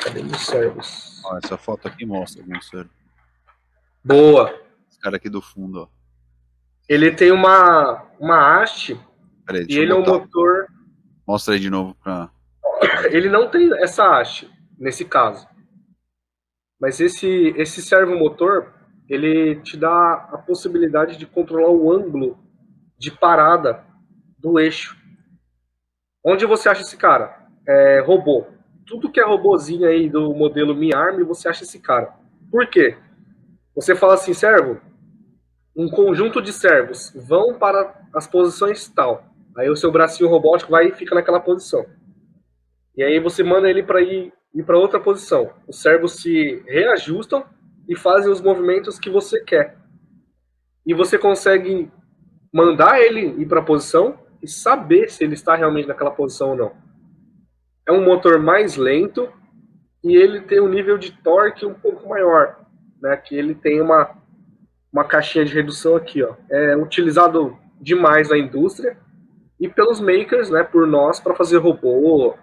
Cadê meus servos? Ó, essa foto aqui mostra algum servo. Boa! Esse cara aqui do fundo, ó. Ele tem uma haste Peraí, e ele é um motor... Mostra aí de novo pra... Ele não tem essa haste, nesse caso. Mas esse servomotor, ele te dá a possibilidade de controlar o ângulo de parada do eixo. Onde você acha esse cara? É robô. Tudo que é robozinho aí do modelo Mi Arm, você acha esse cara. Por quê? Você fala assim, servo, um conjunto de servos vão para as posições tal. Aí o seu bracinho robótico vai e fica naquela posição. E aí você manda ele para ir para outra posição. Os servos se reajustam e fazem os movimentos que você quer. E você consegue mandar ele ir para a posição e saber se ele está realmente naquela posição ou não. É um motor mais lento e ele tem um nível de torque um pouco maior, né? Que ele tem uma caixinha de redução aqui, ó. É utilizado demais na indústria e pelos makers, né? Por nós, para fazer robô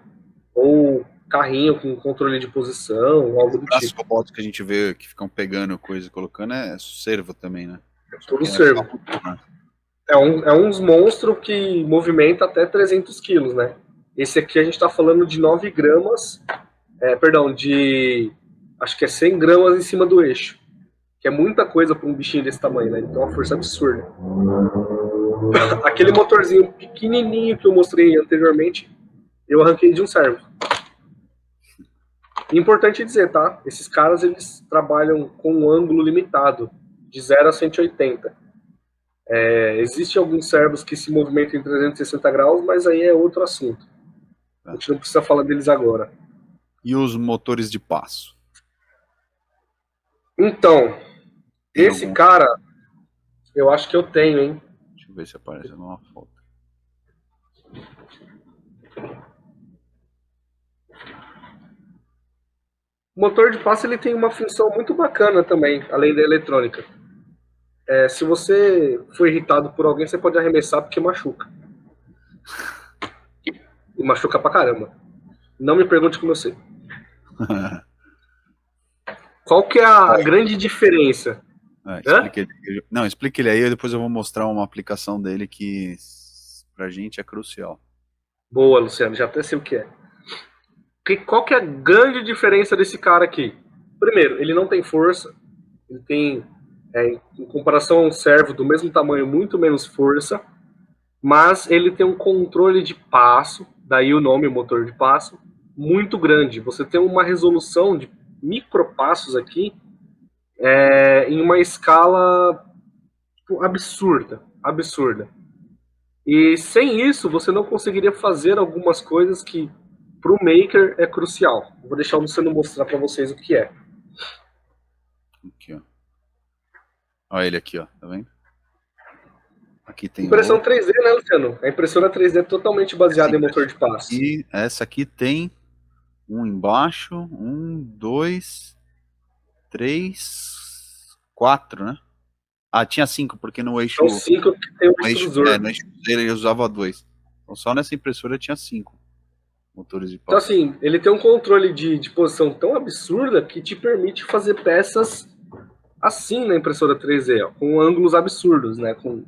ou carrinho com controle de posição, algo do Os tipo. robôs que a gente vê que ficam pegando coisa e colocando é servo também, né? Tudo servo. É uns monstros que movimenta até 300 quilos, né? Esse aqui a gente está falando de 9 gramas, acho que é 100 gramas em cima do eixo, que é muita coisa para um bichinho desse tamanho, né? Então é uma força absurda. Aquele motorzinho pequenininho que eu mostrei anteriormente, eu arranquei de um servo. Importante dizer, tá? Esses caras, eles trabalham com um ângulo limitado, de 0 a 180. Existem alguns servos que se movimentam em 360 graus, mas aí é outro assunto. A gente não precisa falar deles agora. E os motores de passo? Então, esse cara, eu acho que eu tenho, hein? Deixa eu ver se aparece numa foto. O motor de passo ele tem uma função muito bacana também, além da eletrônica. Se você for irritado por alguém, você pode arremessar porque machuca. E machuca pra caramba. Não me pergunte como eu sei. Qual que é a grande diferença? Explique ele aí, depois eu vou mostrar uma aplicação dele que pra gente é crucial. Boa, Luciano, já até sei o que é. Qual que é a grande diferença desse cara aqui? Primeiro, ele não tem força, ele tem, em comparação a um servo do mesmo tamanho, muito menos força, mas ele tem um controle de passo, daí o nome, motor de passo, muito grande. Você tem uma resolução de micropassos aqui em uma escala absurda. E sem isso, você não conseguiria fazer algumas coisas que para o maker é crucial. Vou deixar o Luciano mostrar para vocês o que é. Aqui, ó. Olha ele aqui, ó. Tá vendo? Aqui tem impressão 3D, né, Luciano? A impressora 3D é totalmente baseada em motor de passo. E essa aqui tem um embaixo, 1, 2, 3, 4, né? Ah, tinha 5, porque no eixo... São 5 que tem o extrusor. No eixo dele ele usava 2. Então só nessa impressora tinha 5 motores de passo. Então assim, ele tem um controle de posição tão absurda que te permite fazer peças assim na impressora 3D, ó, com ângulos absurdos, né? Com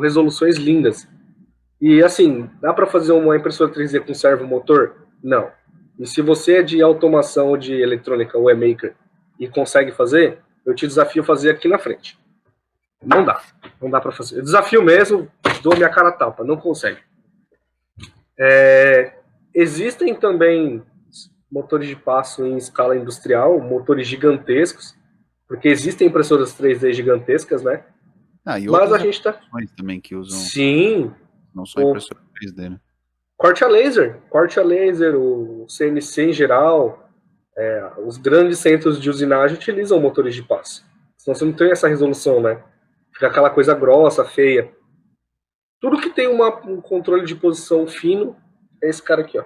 resoluções lindas. E assim, dá para fazer uma impressora 3D com servo motor? Não. E se você é de automação ou de eletrônica ou é maker e consegue fazer, eu te desafio a fazer aqui na frente. Não dá para fazer. Eu desafio mesmo, dou minha cara a tapa, não consegue. Existem também motores de passo em escala industrial, motores gigantescos, porque existem impressoras 3D gigantescas, né? Mas a gente tá também que usam. Sim. Não só impressora 3D, né? Corte a laser, o CNC em geral, os grandes centros de usinagem utilizam motores de passo. Senão você não tem essa resolução, né? Fica aquela coisa grossa, feia. Tudo que tem um controle de posição fino é esse cara aqui, ó.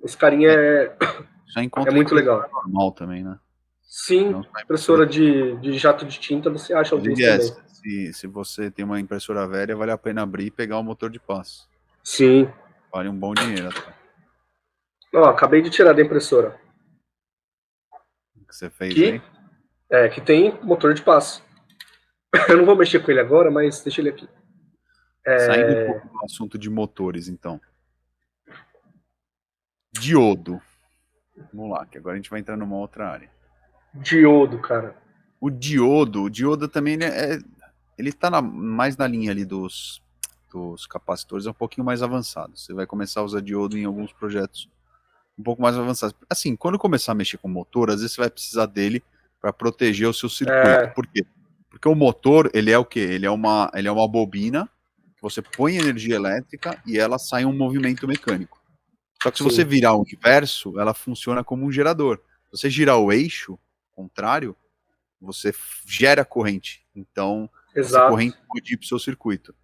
Esse carinha é muito legal. Normal também, né? Sim, impressora de jato de tinta você acha alguns também. Se você tem uma impressora velha, vale a pena abrir e pegar o motor de passo. Sim. Vale um bom dinheiro. Ó, acabei de tirar da impressora. O que você fez aí? Que tem motor de passo. Eu não vou mexer com ele agora, mas deixa ele aqui. Saindo um pouco do assunto de motores, então. Diodo. Vamos lá, que agora a gente vai entrar numa outra área. Diodo, cara. O diodo também, né, ele tá mais na linha ali dos capacitores, é um pouquinho mais avançado. Você vai começar a usar diodo em alguns projetos um pouco mais avançados. Assim, quando começar a mexer com o motor, às vezes você vai precisar dele para proteger o seu circuito. Por quê? Porque o motor, ele é o quê? Ele é uma bobina que você põe energia elétrica e ela sai um movimento mecânico. Só que se você virar o inverso, ela funciona como um gerador. Se você girar o eixo contrário, você gera corrente. Então, essa corrente pode ir para o seu circuito.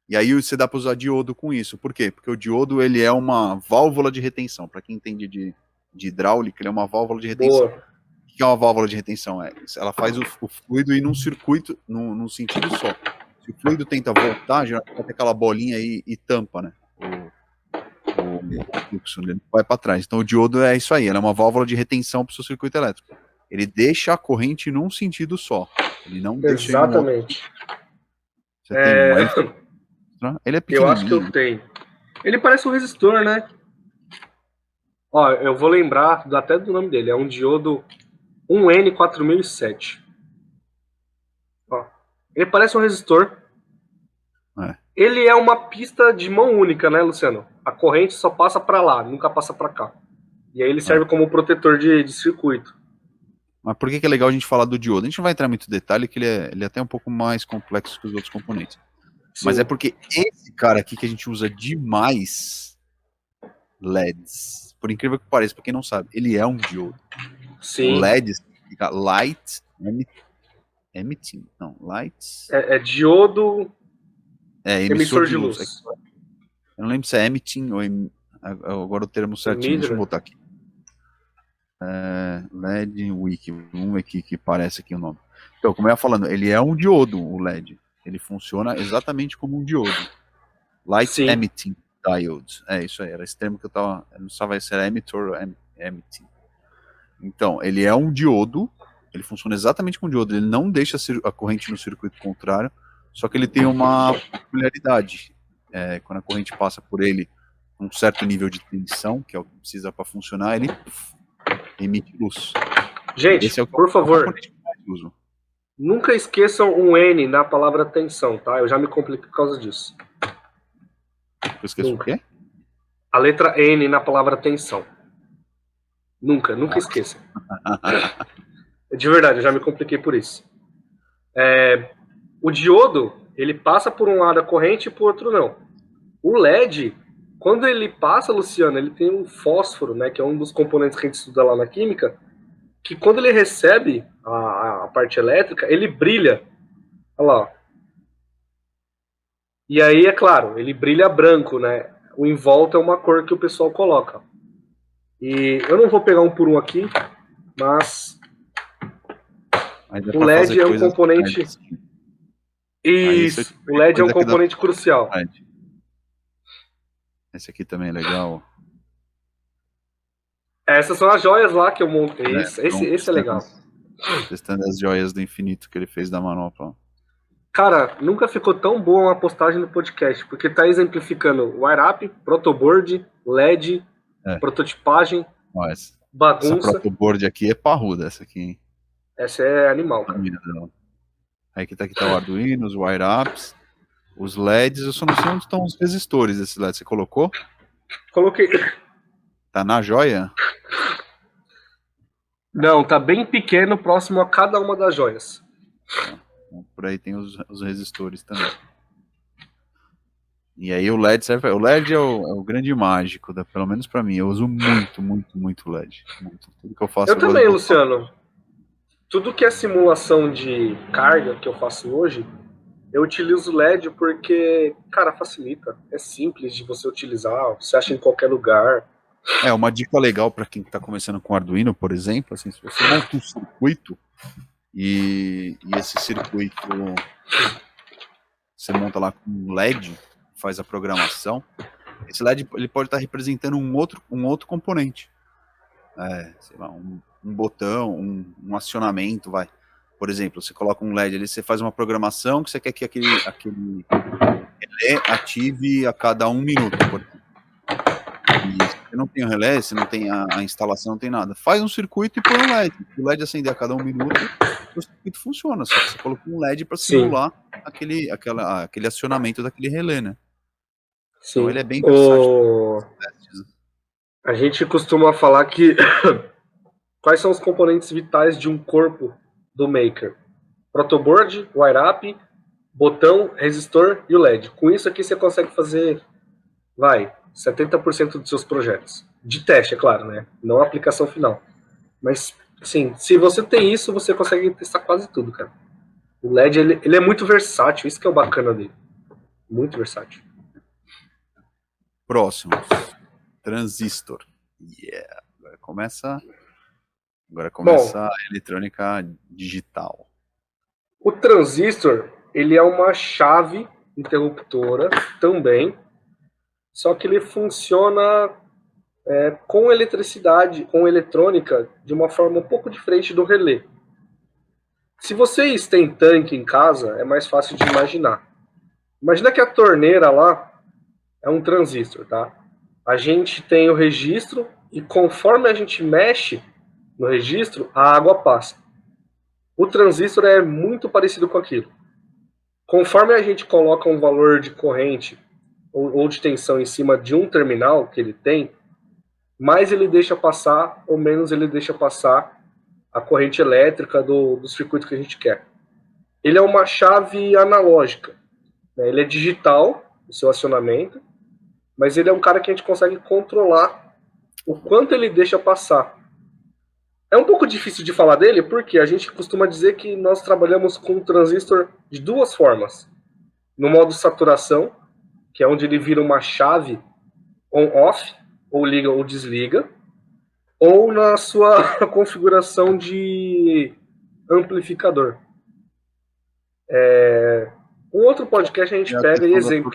E aí você dá para usar diodo com isso. Por quê? Porque o diodo, ele é uma válvula de retenção. Para quem entende de hidráulica, ele é uma válvula de retenção. Boa. O que é uma válvula de retenção? Ela faz o fluido ir num circuito, num sentido só. Se o fluido tenta voltar, geralmente vai ter aquela bolinha aí e tampa, né? O fluxo dele vai para trás. Então o diodo é isso aí, ela é uma válvula de retenção para o seu circuito elétrico. Ele deixa a corrente num sentido só. Ele não deixa. Exatamente. Você tem um ele é pequenininho. Eu acho que eu tenho. Ele parece um resistor, né? Ó, eu vou lembrar até do nome dele. É um diodo 1N4007. Ó, ele parece um resistor. Ele é uma pista de mão única, né, Luciano? A corrente só passa para lá, nunca passa para cá. E aí ele serve como protetor de circuito. Mas por que é legal a gente falar do diodo? A gente não vai entrar muito em detalhe, que ele é até um pouco mais complexo que os outros componentes. Sim. Mas é porque esse cara aqui que a gente usa demais LEDs, por incrível que pareça, pra quem não sabe, ele é um diodo. Sim. O LED significa Light Emitting. Não, Lights... É diodo... emissor de luz. Eu não lembro se é emitting ou... Agora o termo certinho, deixa eu botar aqui. LED Wiki, vamos ver aqui que parece aqui o nome. Então, como eu ia falando, ele é um diodo, o LED. Ele funciona exatamente como um diodo. Light Emitting Diode. É isso aí, era esse termo que eu tava... Eu não sabia se era emitter ou emitting. Então, ele é um diodo, ele funciona exatamente como um diodo, ele não deixa a corrente no circuito contrário, só que ele tem uma peculiaridade. Quando a corrente passa por ele um certo nível de tensão, que é o que precisa para funcionar, ele emite luz. Gente, por favor, nunca esqueçam um N na palavra tensão, tá? Eu já me compliquei por causa disso. Eu esqueço o quê? A letra N na palavra tensão. Nunca esqueçam. De verdade, eu já me compliquei por isso. O diodo, ele passa por um lado a corrente e por outro não. O LED, quando ele passa, Luciano, ele tem um fósforo, né, que é um dos componentes que a gente estuda lá na química, que quando ele recebe a parte elétrica, ele brilha. Olha lá. Ó. E aí, é claro, ele brilha branco, né? O em volta é uma cor que o pessoal coloca. E eu não vou pegar um por um aqui, mas o LED é um componente... Isso, o LED é um componente crucial. Esse aqui também é legal. Essas são as joias lá que eu montei. Esse é legal. Testando as joias do infinito que ele fez da manopla. Cara, nunca ficou tão boa uma postagem no podcast, porque tá exemplificando wire-up, protoboard, LED, prototipagem, bagunça. Essa protoboard aqui é parruda, essa aqui, hein? Essa é animal, cara. Aí aqui tá o Arduino, os wire-ups, os LEDs. Eu só não sei onde estão os resistores desses LEDs. Você colocou? Coloquei. Tá na joia? Não, tá bem pequeno, próximo a cada uma das joias. Por aí tem os resistores também. E aí o LED serve. O LED é o grande mágico, pelo menos pra mim. Eu uso muito LED. Muito. Tudo que eu faço. Eu também, Luciano. Tudo que é simulação de carga que eu faço hoje, eu utilizo LED porque, cara, facilita. É simples de você utilizar, você acha em qualquer lugar. Uma dica legal para quem está começando com Arduino, por exemplo, assim, se você monta um circuito e esse circuito você monta lá com um LED, faz a programação, esse LED ele pode estar representando um outro componente. Sei lá, um botão, um acionamento, vai. Por exemplo, você coloca um LED ali, você faz uma programação que você quer que aquele relé ative a cada 1 minuto, por exemplo. E se você não tem o relé, se não tem a instalação, não tem nada. Faz um circuito e põe um LED. Se o LED acender a cada 1 minuto, o circuito funciona. Só que você colocou um LED para simular aquele acionamento daquele relé, né? Sim. Então ele é bem versátil. A gente costuma falar que quais são os componentes vitais de um corpo do Maker? Protoboard, wire-up, botão, resistor e o LED. Com isso aqui você consegue fazer, 70% dos seus projetos. De teste, é claro, né? Não a aplicação final. Mas, assim, se você tem isso, você consegue testar quase tudo, cara. O LED, ele é muito versátil, isso que é o bacana dele. Muito versátil. Próximos. Transistor. Yeah. Agora começa a eletrônica digital. O transistor, ele é uma chave interruptora também, só que ele funciona com eletricidade, com eletrônica, de uma forma um pouco diferente do relé. Se vocês têm tanque em casa, é mais fácil de imaginar. Imagina que a torneira lá é um transistor, tá? A gente tem o registro e conforme a gente mexe no registro, a água passa. O transistor é muito parecido com aquilo. Conforme a gente coloca um valor de corrente ou de tensão em cima de um terminal que ele tem, mais ele deixa passar ou menos ele deixa passar a corrente elétrica do circuito que a gente quer. Ele é uma chave analógica, né? Ele é digital, o seu acionamento, mas ele é um cara que a gente consegue controlar o quanto ele deixa passar. É um pouco difícil de falar dele, porque a gente costuma dizer que nós trabalhamos com um transistor de duas formas. No modo saturação, que é onde ele vira uma chave on-off, ou liga ou desliga, ou na sua configuração de amplificador. Um outro podcast a gente pega e exemplo.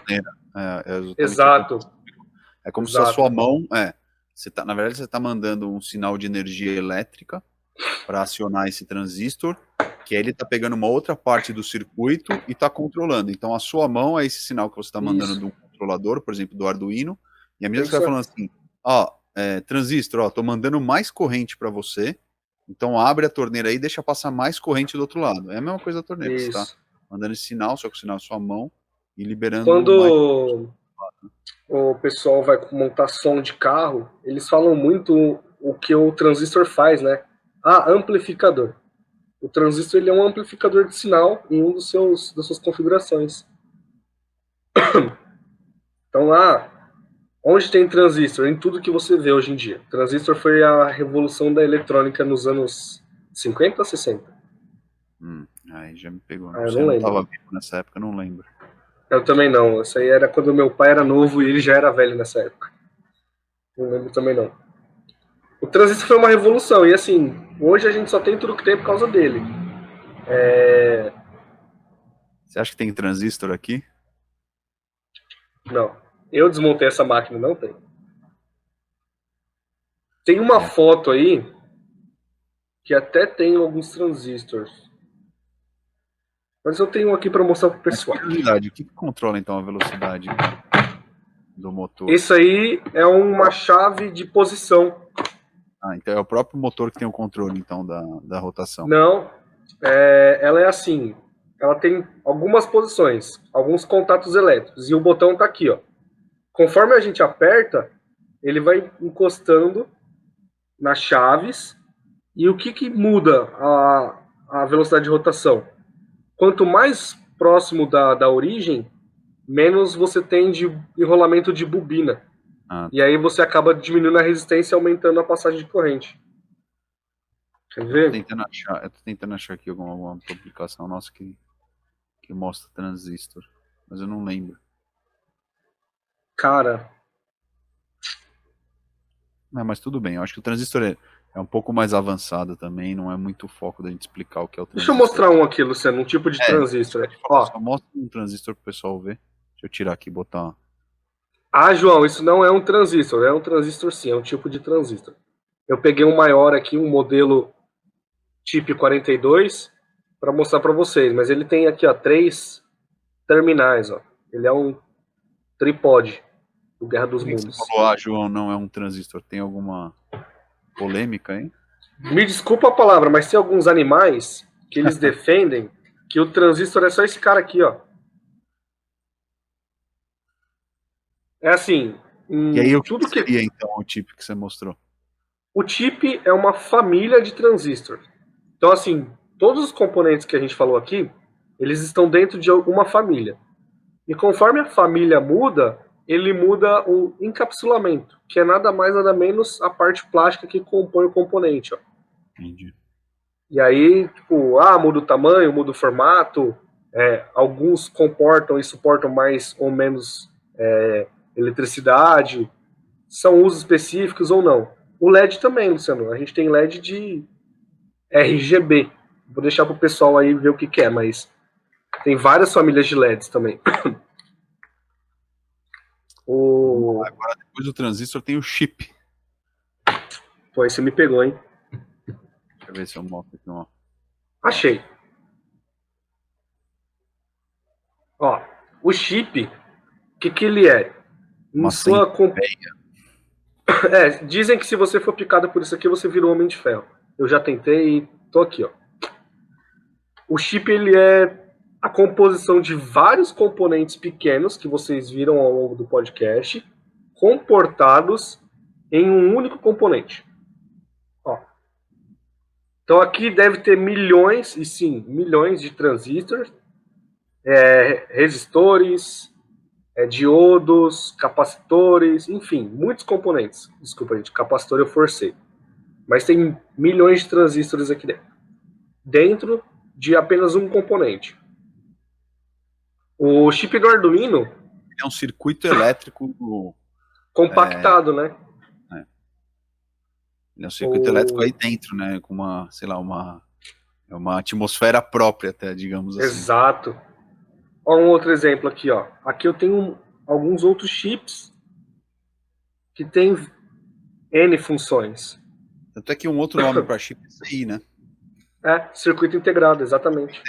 Exato. É como se a sua mão... na verdade, você está mandando um sinal de energia elétrica para acionar esse transistor, que aí ele está pegando uma outra parte do circuito e está controlando. Então, a sua mão é esse sinal que você está mandando de um controlador, por exemplo, do Arduino, e a medida que você vai falando assim, transistor, estou mandando mais corrente para você, então abre a torneira aí e deixa passar mais corrente do outro lado. É a mesma coisa da torneira, você está mandando esse sinal, só que o sinal é sua mão, e liberando quando o pessoal vai montar som de carro, eles falam muito o que o transistor faz, né? Amplificador. O transistor ele é um amplificador de sinal em um das suas configurações. Então onde tem transistor? Em tudo que você vê hoje em dia. Transistor foi a revolução da eletrônica nos anos 50 ou 60? Aí já me pegou. Eu não lembro. Tava vivo nessa época, eu não lembro. Eu também não. Isso aí era quando meu pai era novo e ele já era velho nessa época. Não lembro também não. O transistor foi uma revolução. E assim, hoje a gente só tem tudo que tem por causa dele. Você acha que tem transistor aqui? Não. Eu desmontei essa máquina, não tem. Tem uma foto aí que até tem alguns transistores. Mas eu tenho aqui para mostrar pro pessoal. O que controla então a velocidade do motor? Isso aí é uma chave de posição. Então é o próprio motor que tem o controle então da rotação. Não, ela é assim. Ela tem algumas posições, alguns contatos elétricos e o botão tá aqui, ó. Conforme a gente aperta, ele vai encostando nas chaves e o que muda a velocidade de rotação? Quanto mais próximo da origem, menos você tem de enrolamento de bobina. E aí você acaba diminuindo a resistência e aumentando a passagem de corrente. Quer ver? Eu tô tentando achar aqui alguma publicação nossa que mostra transistor, mas eu não lembro. Cara... Mas tudo bem, eu acho que o transistor é um pouco mais avançado também, não é muito o foco da gente explicar o que é o transistor. Deixa eu mostrar um aqui, Luciano, um tipo de transistor. Só mostra um transistor pro pessoal ver. Deixa eu tirar aqui e botar... João, isso não é um transistor. É um transistor sim, é um tipo de transistor. Eu peguei um maior aqui, um modelo TIP 42, para mostrar para vocês. Mas ele tem aqui, 3 terminais, Ele é um tripode do Guerra dos Por que Mundos. você falou, João, não é um transistor? Tem alguma polêmica, hein? Me desculpa a palavra, mas tem alguns animais que eles defendem que o transistor é só esse cara aqui, ó. É assim, E aí, o que tudo que... seria, então, o tipo que você mostrou? O chip é uma família de transistores. Então, assim, todos os componentes que a gente falou aqui, eles estão dentro de uma família. E conforme a família muda, ele muda o encapsulamento, que é nada mais nada menos a parte plástica que compõe o componente, ó. Entendi. E aí, tipo, muda o tamanho, muda o formato, alguns comportam e suportam mais ou menos eletricidade, são usos específicos ou não. O LED também, Luciano, a gente tem LED de RGB. Vou deixar pro pessoal aí ver o que é, mas tem várias famílias de LEDs também. Agora, depois do transistor, tem o chip. Pô, aí você me pegou, hein? Deixa eu ver se eu mostro aqui, ó. Achei. Ó, o chip, o que ele é? Uma Dizem que se você for picado por isso aqui, você vira um homem de ferro. Eu já tentei e tô aqui, ó. O chip, ele é a composição de vários componentes pequenos que vocês viram ao longo do podcast, comportados em um único componente. Ó. Então aqui deve ter milhões, e sim, milhões de transistores, resistores, diodos, capacitores, enfim, muitos componentes. Desculpa, gente, capacitor eu forcei. Mas tem milhões de transistores aqui dentro. Dentro de apenas um componente. O chip do Arduino é um circuito elétrico compactado, né? Ele é um circuito elétrico aí dentro, né? Com uma, sei lá, uma atmosfera própria, até, digamos assim. Exato. Ó, um outro exemplo aqui, ó. Aqui eu tenho alguns outros chips que tem N funções. Tanto é que um outro nome para chip é CI, né? Circuito integrado, exatamente.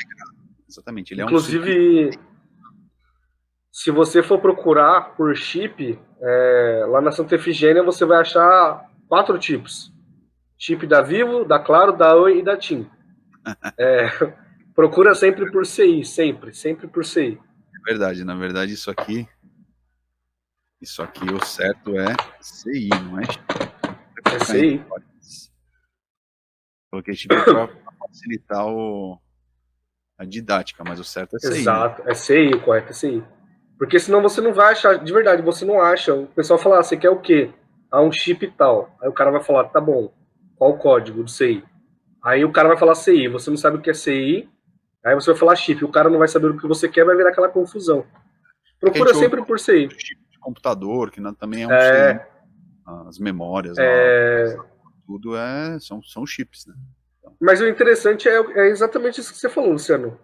Exatamente. Ele inclusive, se você for procurar por chip, lá na Santa Efigênia você vai achar 4 tipos. Chip da Vivo, da Claro, da Oi e da TIM. Procura sempre por CI, sempre por CI. É verdade, na verdade isso aqui o certo é CI, não é chip. É CI. Coloquei chip para facilitar a didática, mas o certo é CI. Exato, né? É CI, o correto é CI. Porque senão você não vai achar, de verdade, você não acha. O pessoal fala, você quer o quê? Um chip tal. Aí o cara vai falar, tá bom, qual o código do CI? Aí o cara vai falar CI, você não sabe o que é CI, aí você vai falar chip, o cara não vai saber o que você quer, vai virar aquela confusão. Procura sempre por CI. Chip de computador, que também é um CI. As memórias, tudo são chips, né? Então. Mas o interessante é exatamente isso que você falou, Luciano.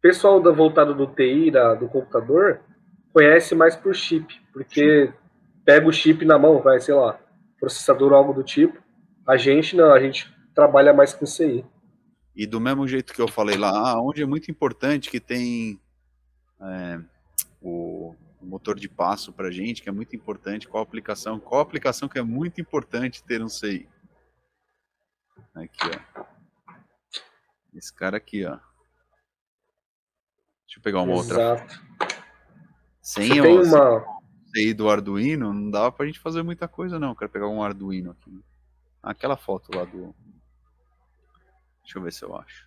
Pessoal voltado do TI, do computador, conhece mais por chip, porque pega o chip na mão, vai, sei lá, processador ou algo do tipo. A gente não, a gente trabalha mais com CI. E do mesmo jeito que eu falei lá, onde é muito importante que tem o motor de passo pra gente, que é muito importante, qual aplicação que é muito importante ter um CI. Aqui, ó. Esse cara aqui, ó. Deixa eu pegar uma outra. Sem o CI do Arduino, não dava pra gente fazer muita coisa, não. Eu quero pegar um Arduino aqui. Aquela foto lá do... Deixa eu ver se eu acho.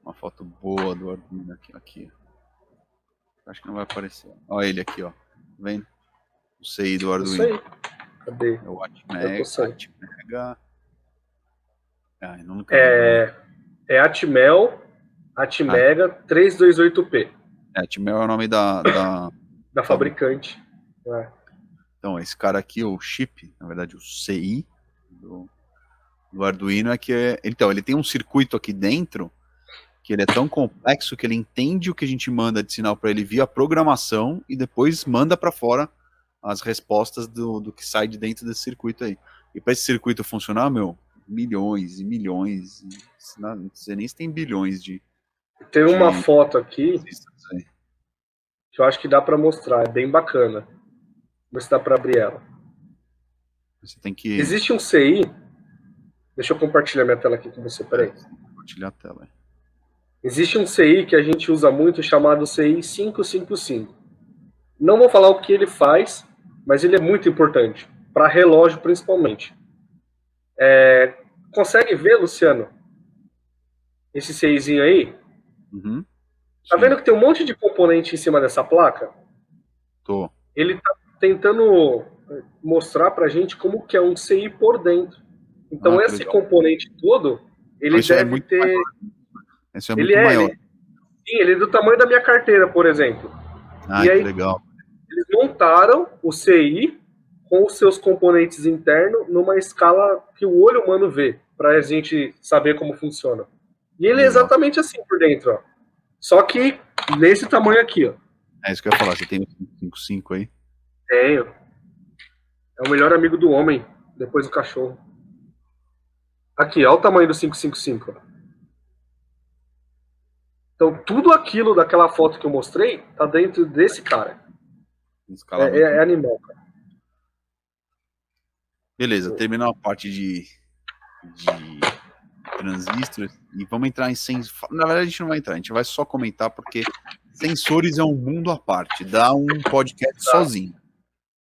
Uma foto boa do Arduino aqui. Acho que não vai aparecer. Olha ele aqui, ó. Tá vendo? O CI do Arduino. Isso aí. Cadê? É o Atmega. É Atmega 328P. Atmel é o nome da fabricante. Então, esse cara aqui, o chip, na verdade, o CI do Arduino então, ele tem um circuito aqui dentro que ele é tão complexo que ele entende o que a gente manda de sinal para ele via programação e depois manda para fora as respostas do que sai de dentro desse circuito aí. E para esse circuito funcionar, milhões e milhões, não sei nem se tem bilhões de... Tem uma foto aqui que eu acho que dá para mostrar, é bem bacana. Vamos ver se dá para abrir ela. Você tem que... Existe um CI, deixa eu compartilhar minha tela aqui com você, peraí. Compartilhar a tela. Existe um CI que a gente usa muito chamado CI 555. Não vou falar o que ele faz, mas ele é muito importante, para relógio principalmente. Consegue ver, Luciano, esse CIzinho aí? Uhum. Tá vendo que tem um monte de componente em cima dessa placa? Tô. Ele tá tentando mostrar pra gente como que é um CI por dentro. Então esse legal. componente todo, ele Isso deve ter... Maior. Esse é muito maior. Sim, ele é do tamanho da minha carteira, por exemplo. E aí, que legal. Eles montaram o CI com os seus componentes internos numa escala que o olho humano vê, pra gente saber como funciona. E ele é exatamente assim por dentro, ó. Só que nesse tamanho aqui, ó. É isso que eu ia falar, você tem o 555 aí? Tenho. É o melhor amigo do homem, depois do cachorro. Aqui, olha o tamanho do 555. Ó. Então, tudo aquilo daquela foto que eu mostrei tá dentro desse cara. É animal, cara. Beleza, terminou a parte de transistores e vamos entrar em sensores. Na verdade, a gente não vai entrar, a gente vai só comentar porque sensores é um mundo à parte, dá um podcast sozinho.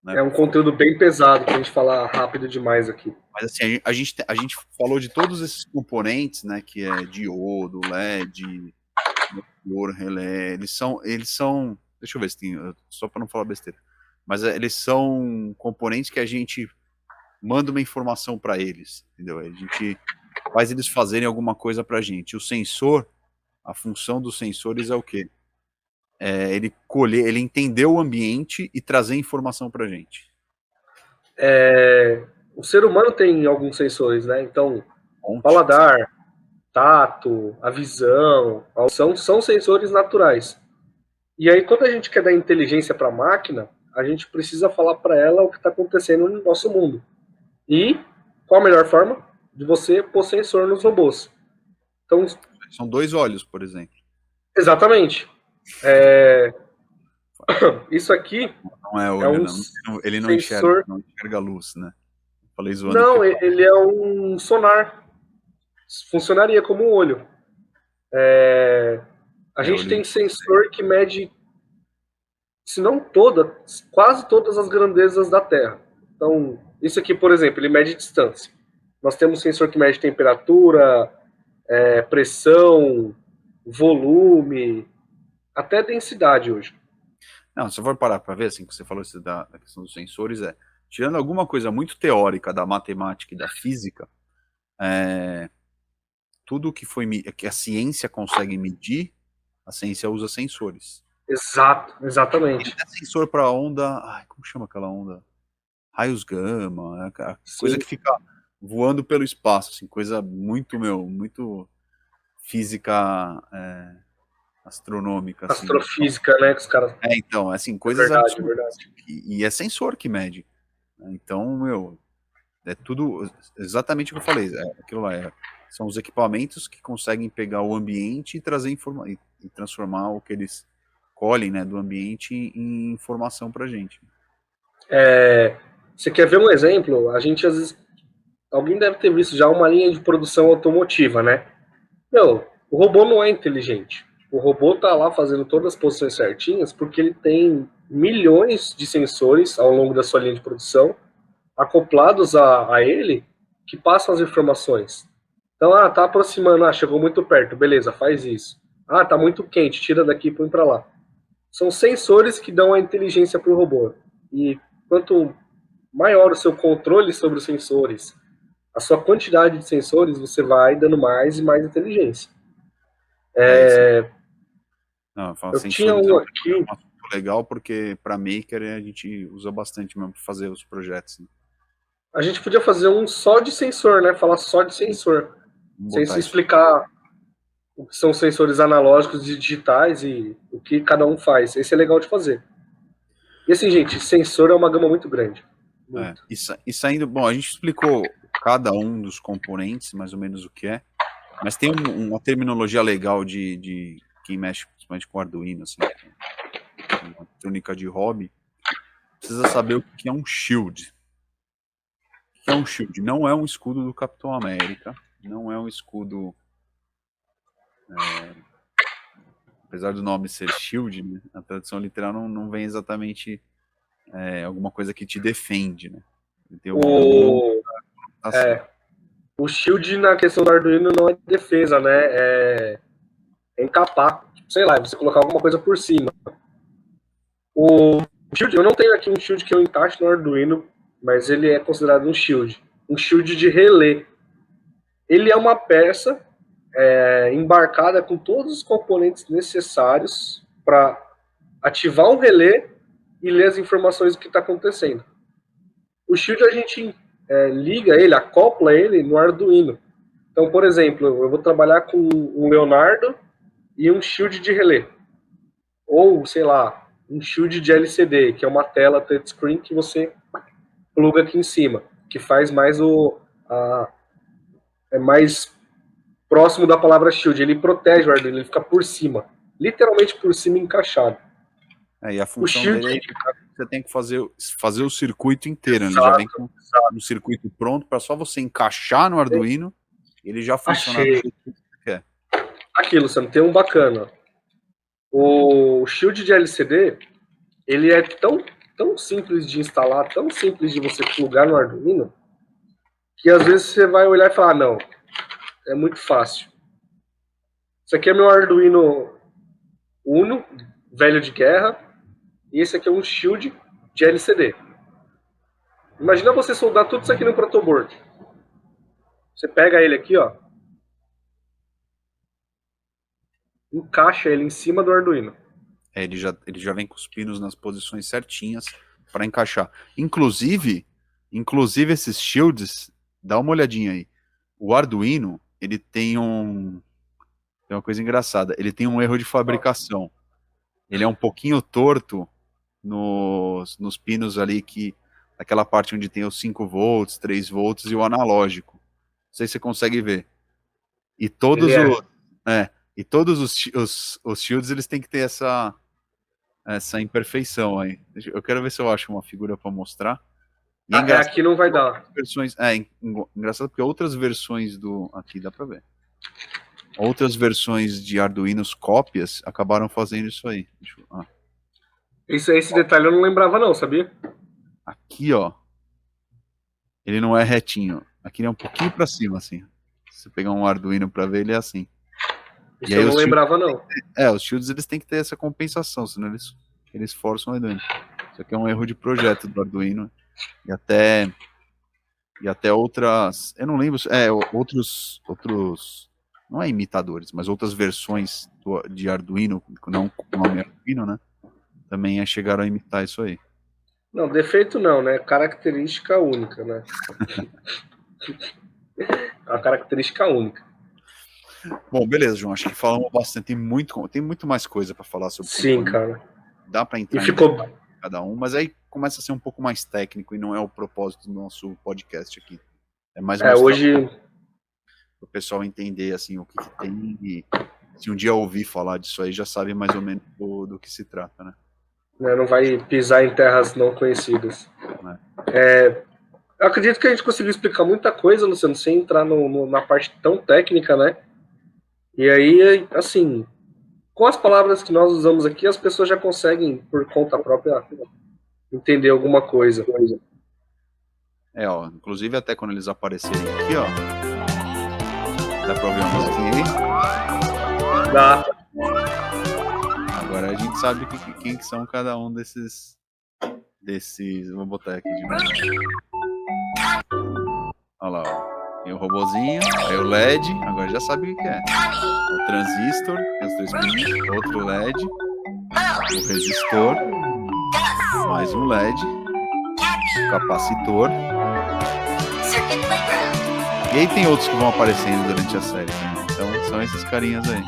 Né? É um conteúdo bem pesado pra gente falar rápido demais aqui. Mas assim, a gente falou de todos esses componentes, né, que é diodo, LED, motor, relé, eles são, deixa eu ver se tem, só para não falar besteira, mas eles são componentes que a gente manda uma informação para eles, entendeu? A gente faz eles fazerem alguma coisa para a gente. O sensor, a função dos sensores é o quê? Ele ele entender o ambiente e trazer informação para a gente. O ser humano tem alguns sensores, né? Então, paladar, tato, a visão, a audição são sensores naturais. E aí, quando a gente quer dar inteligência para a máquina, a gente precisa falar para ela o que está acontecendo no nosso mundo. E qual a melhor forma? De você pôr sensor nos robôs. Então, são 2 olhos, por exemplo. Exatamente. Isso aqui não é olho, ele não enxerga a luz, né? Falei zoando. Não, ele é um sonar. Funcionaria como um olho. A gente tem sensor que mede, se não quase todas as grandezas da Terra. Então, isso aqui, por exemplo, ele mede distância. Nós temos sensor que mede temperatura, pressão, volume, até densidade hoje. Não, se eu for parar para ver, assim, que você falou isso da questão dos sensores, tirando alguma coisa muito teórica da matemática e da física, tudo que a ciência consegue medir, a ciência usa sensores. Exatamente. É sensor para onda, como chama aquela onda? Raios gama, coisa que fica voando pelo espaço, assim, coisa muito, muito física astronômica. Astrofísica, assim. Né, que os caras... então, assim, coisas verdade. E é sensor que mede. Então, é tudo exatamente o que eu falei. Aquilo lá são os equipamentos que conseguem pegar o ambiente e trazer e transformar o que eles colhem, né, do ambiente em informação pra gente. Você quer ver um exemplo? A gente, às vezes, alguém deve ter visto já uma linha de produção automotiva, né? O robô não é inteligente. O robô tá lá fazendo todas as posições certinhas porque ele tem milhões de sensores ao longo da sua linha de produção acoplados a ele que passam as informações. Então, tá aproximando, chegou muito perto, beleza, faz isso. Tá muito quente, tira daqui e põe para lá. São sensores que dão a inteligência para o robô. E quanto maior o seu controle sobre os sensores, a sua quantidade de sensores, você vai dando mais e mais inteligência. Eu tinha um aqui. Legal porque para Maker a gente usa bastante mesmo para fazer os projetos. Né? A gente podia fazer um só de sensor, né? Falar só de sensor. Sem se explicar o que são sensores analógicos e digitais e o que cada um faz. Esse é legal de fazer. E assim, gente, sensor é uma gama muito grande. Muito. E saindo, bom, a gente explicou cada um dos componentes, mais ou menos o que é, mas tem uma terminologia legal de quem mexe principalmente com Arduino, assim, eletrônica de hobby, precisa saber o que é um shield. O que é um shield? Não é um escudo do Capitão América, não é um escudo... apesar do nome ser shield, né, a tradução literal não vem exatamente alguma coisa que te defende, né? Tem O shield na questão do Arduino não é defesa, né? É encapar, sei lá, você colocar alguma coisa por cima. O shield, eu não tenho aqui um shield que eu encaixo no Arduino, mas ele é considerado um shield de relé. Ele é uma peça embarcada com todos os componentes necessários para ativar um relé e ler as informações do que está acontecendo. O shield a gente liga ele, acopla ele no Arduino. Então, por exemplo, eu vou trabalhar com um Leonardo e um shield de relé. Ou, sei lá, um shield de LCD, que é uma tela touchscreen que você pluga aqui em cima, que faz mais é mais próximo da palavra shield. Ele protege o Arduino, ele fica por cima. Literalmente por cima, encaixado. E a função dele é que você tem que fazer o circuito inteiro. Exato, ele já vem com um circuito pronto para só você encaixar no Arduino, ele já funciona do jeito que você quer. Aqui, Luciano, tem um bacana. O shield de LCD, ele é tão simples de instalar, tão simples de você plugar no Arduino, que às vezes você vai olhar e falar, não, é muito fácil. Esse aqui é meu Arduino Uno, velho de guerra, e esse aqui é um shield de LCD. Imagina você soldar tudo isso aqui no protoboard. Você pega ele aqui, ó, encaixa ele em cima do Arduino. Ele já vem com os pinos nas posições certinhas para encaixar. Inclusive esses shields, dá uma olhadinha aí. O Arduino, ele tem uma coisa engraçada. Ele tem um erro de fabricação. Ele é um pouquinho torto nos pinos ali, aquela parte onde tem os 5 volts, 3 volts e o analógico. Não sei se você consegue ver. E todos os shields, eles têm que ter essa imperfeição aí. Eu quero ver se eu acho uma figura para mostrar. E aqui não vai dar. Engraçado porque outras versões aqui dá para ver. Outras versões de Arduinos cópias acabaram fazendo isso aí. Esse detalhe eu não lembrava não, sabia? Aqui, ó. Ele não é retinho. Aqui ele é um pouquinho para cima, assim. Se você pegar um Arduino para ver, ele é assim. Isso eu não lembrava não. Os shields eles têm que ter essa compensação, senão eles forçam o Arduino. Isso aqui é um erro de projeto do Arduino. E até outras... Eu não lembro... outros... Não é imitadores, mas outras versões de Arduino, não com o nome Arduino, né? Também chegaram a imitar isso aí. Não, defeito não, né? Característica única, né? É uma característica única. Bom, beleza, João. Acho que falamos bastante. Tem muito mais coisa para falar sobre. Sim, cara. Dá para entrar em cada um, mas aí começa a ser um pouco mais técnico e não é o propósito do nosso podcast aqui. É mais hoje o pessoal entender assim o que tem e se um dia ouvir falar disso aí já sabe mais ou menos do que se trata, né? Não vai pisar em terras não conhecidas. Eu acredito que a gente conseguiu explicar muita coisa, Luciano, sem entrar na parte tão técnica, né? E aí, assim, com as palavras que nós usamos aqui, as pessoas já conseguem, por conta própria, entender alguma coisa. Inclusive até quando eles aparecerem aqui, ó. Dá pra ouvir uma musiquinha aí? Dá. Agora a gente sabe quem que são cada um desses. Vou botar aqui de novo. Olha lá, ó. Tem o robozinho, aí o LED, agora já sabe o que é. O transistor, tem os 3 pinos, outro LED, o resistor, mais um LED, o capacitor. E aí tem outros que vão aparecendo durante a série também. Então são esses carinhas aí.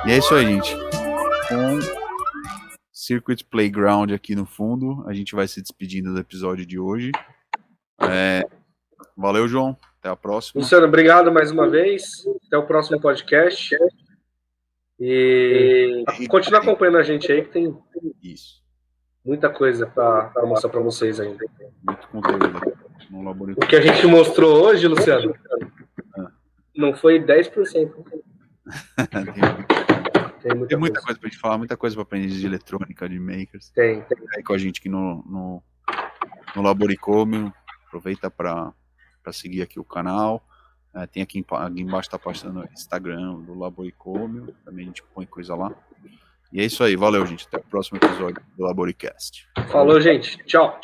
E é isso aí, gente. Com Circuit Playground aqui no fundo, a gente vai se despedindo do episódio de hoje. Valeu, João. Até a próxima. Luciano, obrigado mais uma vez. Até o próximo podcast. E continua acompanhando a gente aí, que tem Isso. muita coisa para mostrar para vocês ainda. Muito conteúdo no O laboratório. que a gente mostrou hoje, Luciano, não foi 10%. Tem muita coisa pra gente falar, muita coisa pra aprender de eletrônica, de makers. Tem. Aí com a gente aqui no Laboricômio. Aproveita para seguir aqui o canal. Tem aqui embaixo, tá passando o Instagram do Laboricômio. Também a gente põe coisa lá. E é isso aí. Valeu, gente. Até o próximo episódio do Laboricast. Falou, gente. Tchau.